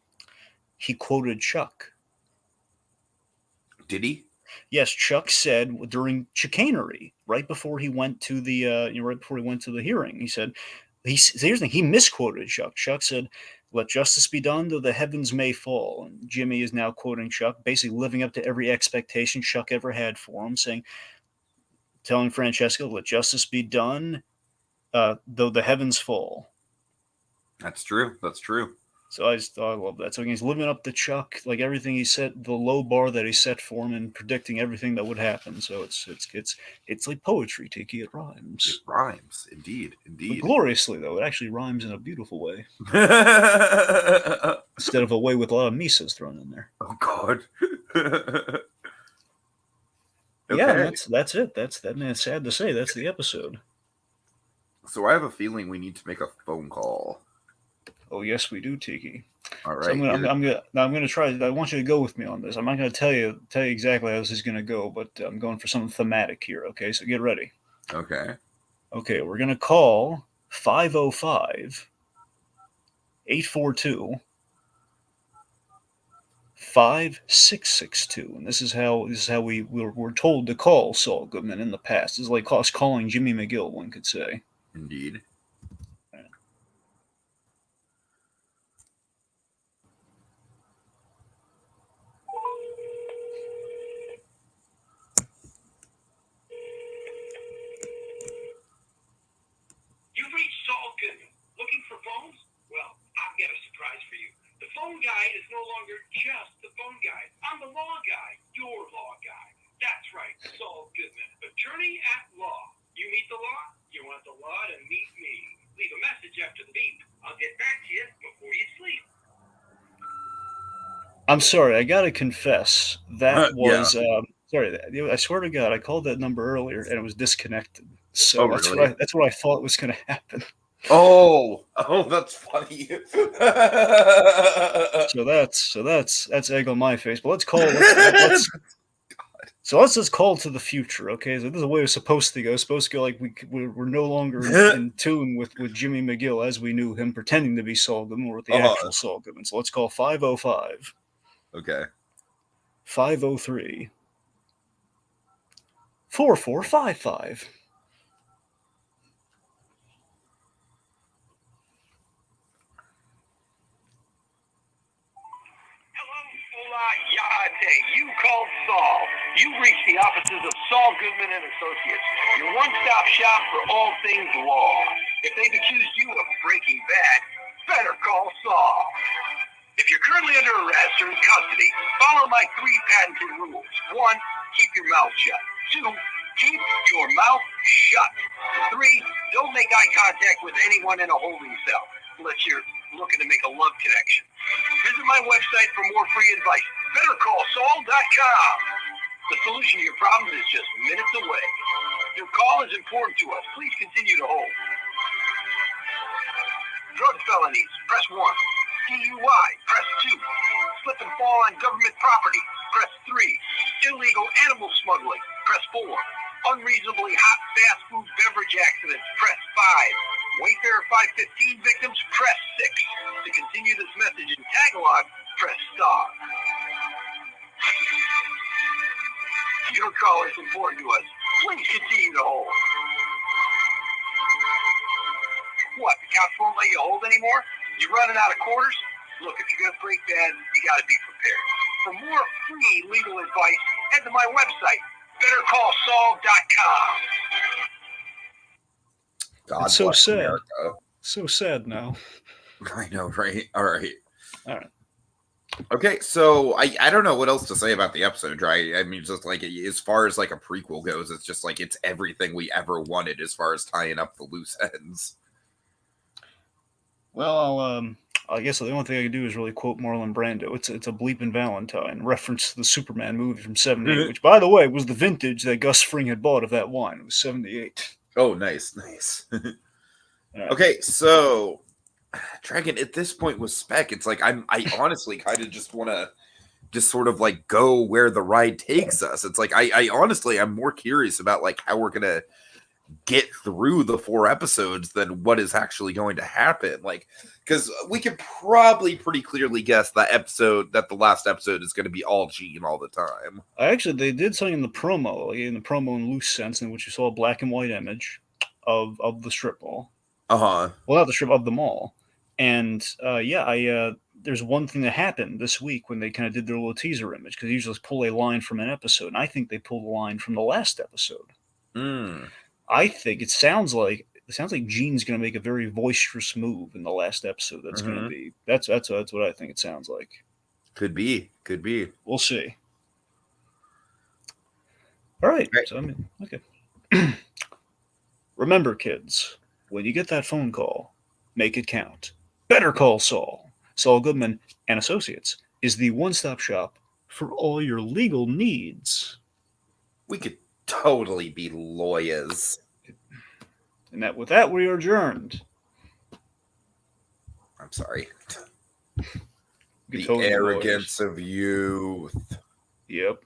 Speaker 2: He quoted Chuck.
Speaker 1: Did he?
Speaker 2: Yes, Chuck said during chicanery, right before he went to the hearing, he said, here's the thing, he misquoted Chuck. Chuck said, "Let justice be done, though the heavens may fall." And Jimmy is now quoting Chuck, basically living up to every expectation Chuck ever had for him, telling Francesca, "Let justice be done, though the heavens fall."
Speaker 1: That's true.
Speaker 2: So I love that. So he's living up to Chuck, like everything he set, the low bar that he set for him, and predicting everything that would happen. So it's like poetry, Tiki. It rhymes.
Speaker 1: It rhymes, indeed.
Speaker 2: But gloriously, though, it actually rhymes in a beautiful way. Instead of a way with a lot of misas thrown in there.
Speaker 1: Oh God.
Speaker 2: Yeah, that's it. It's sad to say that's the episode.
Speaker 1: So I have a feeling we need to make a phone call.
Speaker 2: Oh yes, we do, Tiki.
Speaker 1: All right.
Speaker 2: So I'm gonna try. I want you to go with me on this. I'm not gonna tell you exactly how this is gonna go, but I'm going for something thematic here. Okay, so get ready.
Speaker 1: Okay.
Speaker 2: Okay, we're gonna call 505-842-5662, and this is how we're told to call Saul Goodman in the past. This is like us calling Jimmy McGill, one could say.
Speaker 1: Indeed.
Speaker 3: You've reached Saul Goodman. Looking for phones? Well, I've got a surprise for you. The phone guy is no longer just the phone guy. I'm the law guy, your law guy. That's right, Saul Goodman, attorney at law. You meet the law, you want the law to meet me. Leave a message after the beep. I'll get back to you before you sleep.
Speaker 2: I'm sorry, I gotta confess, that was sorry. I swear to God, I called that number earlier and it was disconnected. So that's what I thought was going to happen.
Speaker 1: Oh, that's funny.
Speaker 2: So that's egg on my face. But let's call. So let's just call to the future, okay? So this is the way it's supposed to go. It's supposed to go like we're no longer in tune with Jimmy McGill as we knew him, pretending to be Saul Goodman, or with the actual Saul Goodman. So let's call 505.
Speaker 1: Okay.
Speaker 2: 503. 4455.
Speaker 3: You called Saul. You reached the offices of Saul Goodman and Associates, your one-stop shop for all things law. If they've accused you of breaking bad, better call Saul. If you're currently under arrest or in custody, follow my 3 patented rules. 1, keep your mouth shut. 2, keep your mouth shut. 3, don't make eye contact with anyone in a holding cell unless you're looking to make a love connection. Visit my website for more free advice. BetterCallSaul.com. The solution to your problems is just minutes away. Your call is important to us. Please continue to hold. Drug felonies, press 1. DUI, press 2. Slip and fall on government property, press 3. Illegal animal smuggling, press 4. Unreasonably hot fast food beverage accidents, press 5. Wayfair 515 victims, press 6. To continue this message in Tagalog, press star. Your call is important to us. Please continue to hold. What, the cops won't let you hold anymore? You running out of quarters? Look, if you're going to break bad, you got to be prepared. For more free legal advice, head to my website, BetterCallSaul.com.
Speaker 1: God
Speaker 2: It's so
Speaker 1: bless
Speaker 2: sad.
Speaker 1: America.
Speaker 2: So sad now.
Speaker 1: I know, right? All right.
Speaker 2: All right.
Speaker 1: Okay, so I don't know what else to say about the episode, right? I mean, just like as far as like a prequel goes, it's just like it's everything we ever wanted as far as tying up the loose ends.
Speaker 2: Well, I guess the only thing I can do is really quote Marlon Brando. It's a bleeping Valentine, reference to the Superman movie from '78, which, by the way, was the vintage that Gus Fring had bought of that wine. It was '78.
Speaker 1: Oh, nice.
Speaker 2: Right.
Speaker 1: Okay, so Dragon, at this point with Spec, it's like I honestly kind of just want to just sort of like go where the ride takes us. It's like I honestly I'm more curious about like how we're gonna get through the 4 episodes than what is actually going to happen. Like, because we can probably pretty clearly guess that the last episode is going to be all Gene all the time.
Speaker 2: Actually, they did something in the promo, in loose sense, in which you saw a black and white image of the strip mall.
Speaker 1: Uh-huh.
Speaker 2: Well, not the strip, of the mall. And there's one thing that happened this week when they kind of did their little teaser image, because they usually pull a line from an episode, and I think they pulled a line from the last episode. I think it sounds like Gene's going to make a very boisterous move in the last episode. That's going to be that's what I think it sounds like.
Speaker 1: Could be.
Speaker 2: We'll see. All right. So okay. Remember, kids, when you get that phone call, make it count. Better Call Saul. Saul Goodman and Associates is the one-stop shop for all your legal needs.
Speaker 1: We could totally be lawyers.
Speaker 2: And with that, we are adjourned.
Speaker 1: I'm sorry. The
Speaker 2: Totally
Speaker 1: arrogance of youth.
Speaker 2: Yep.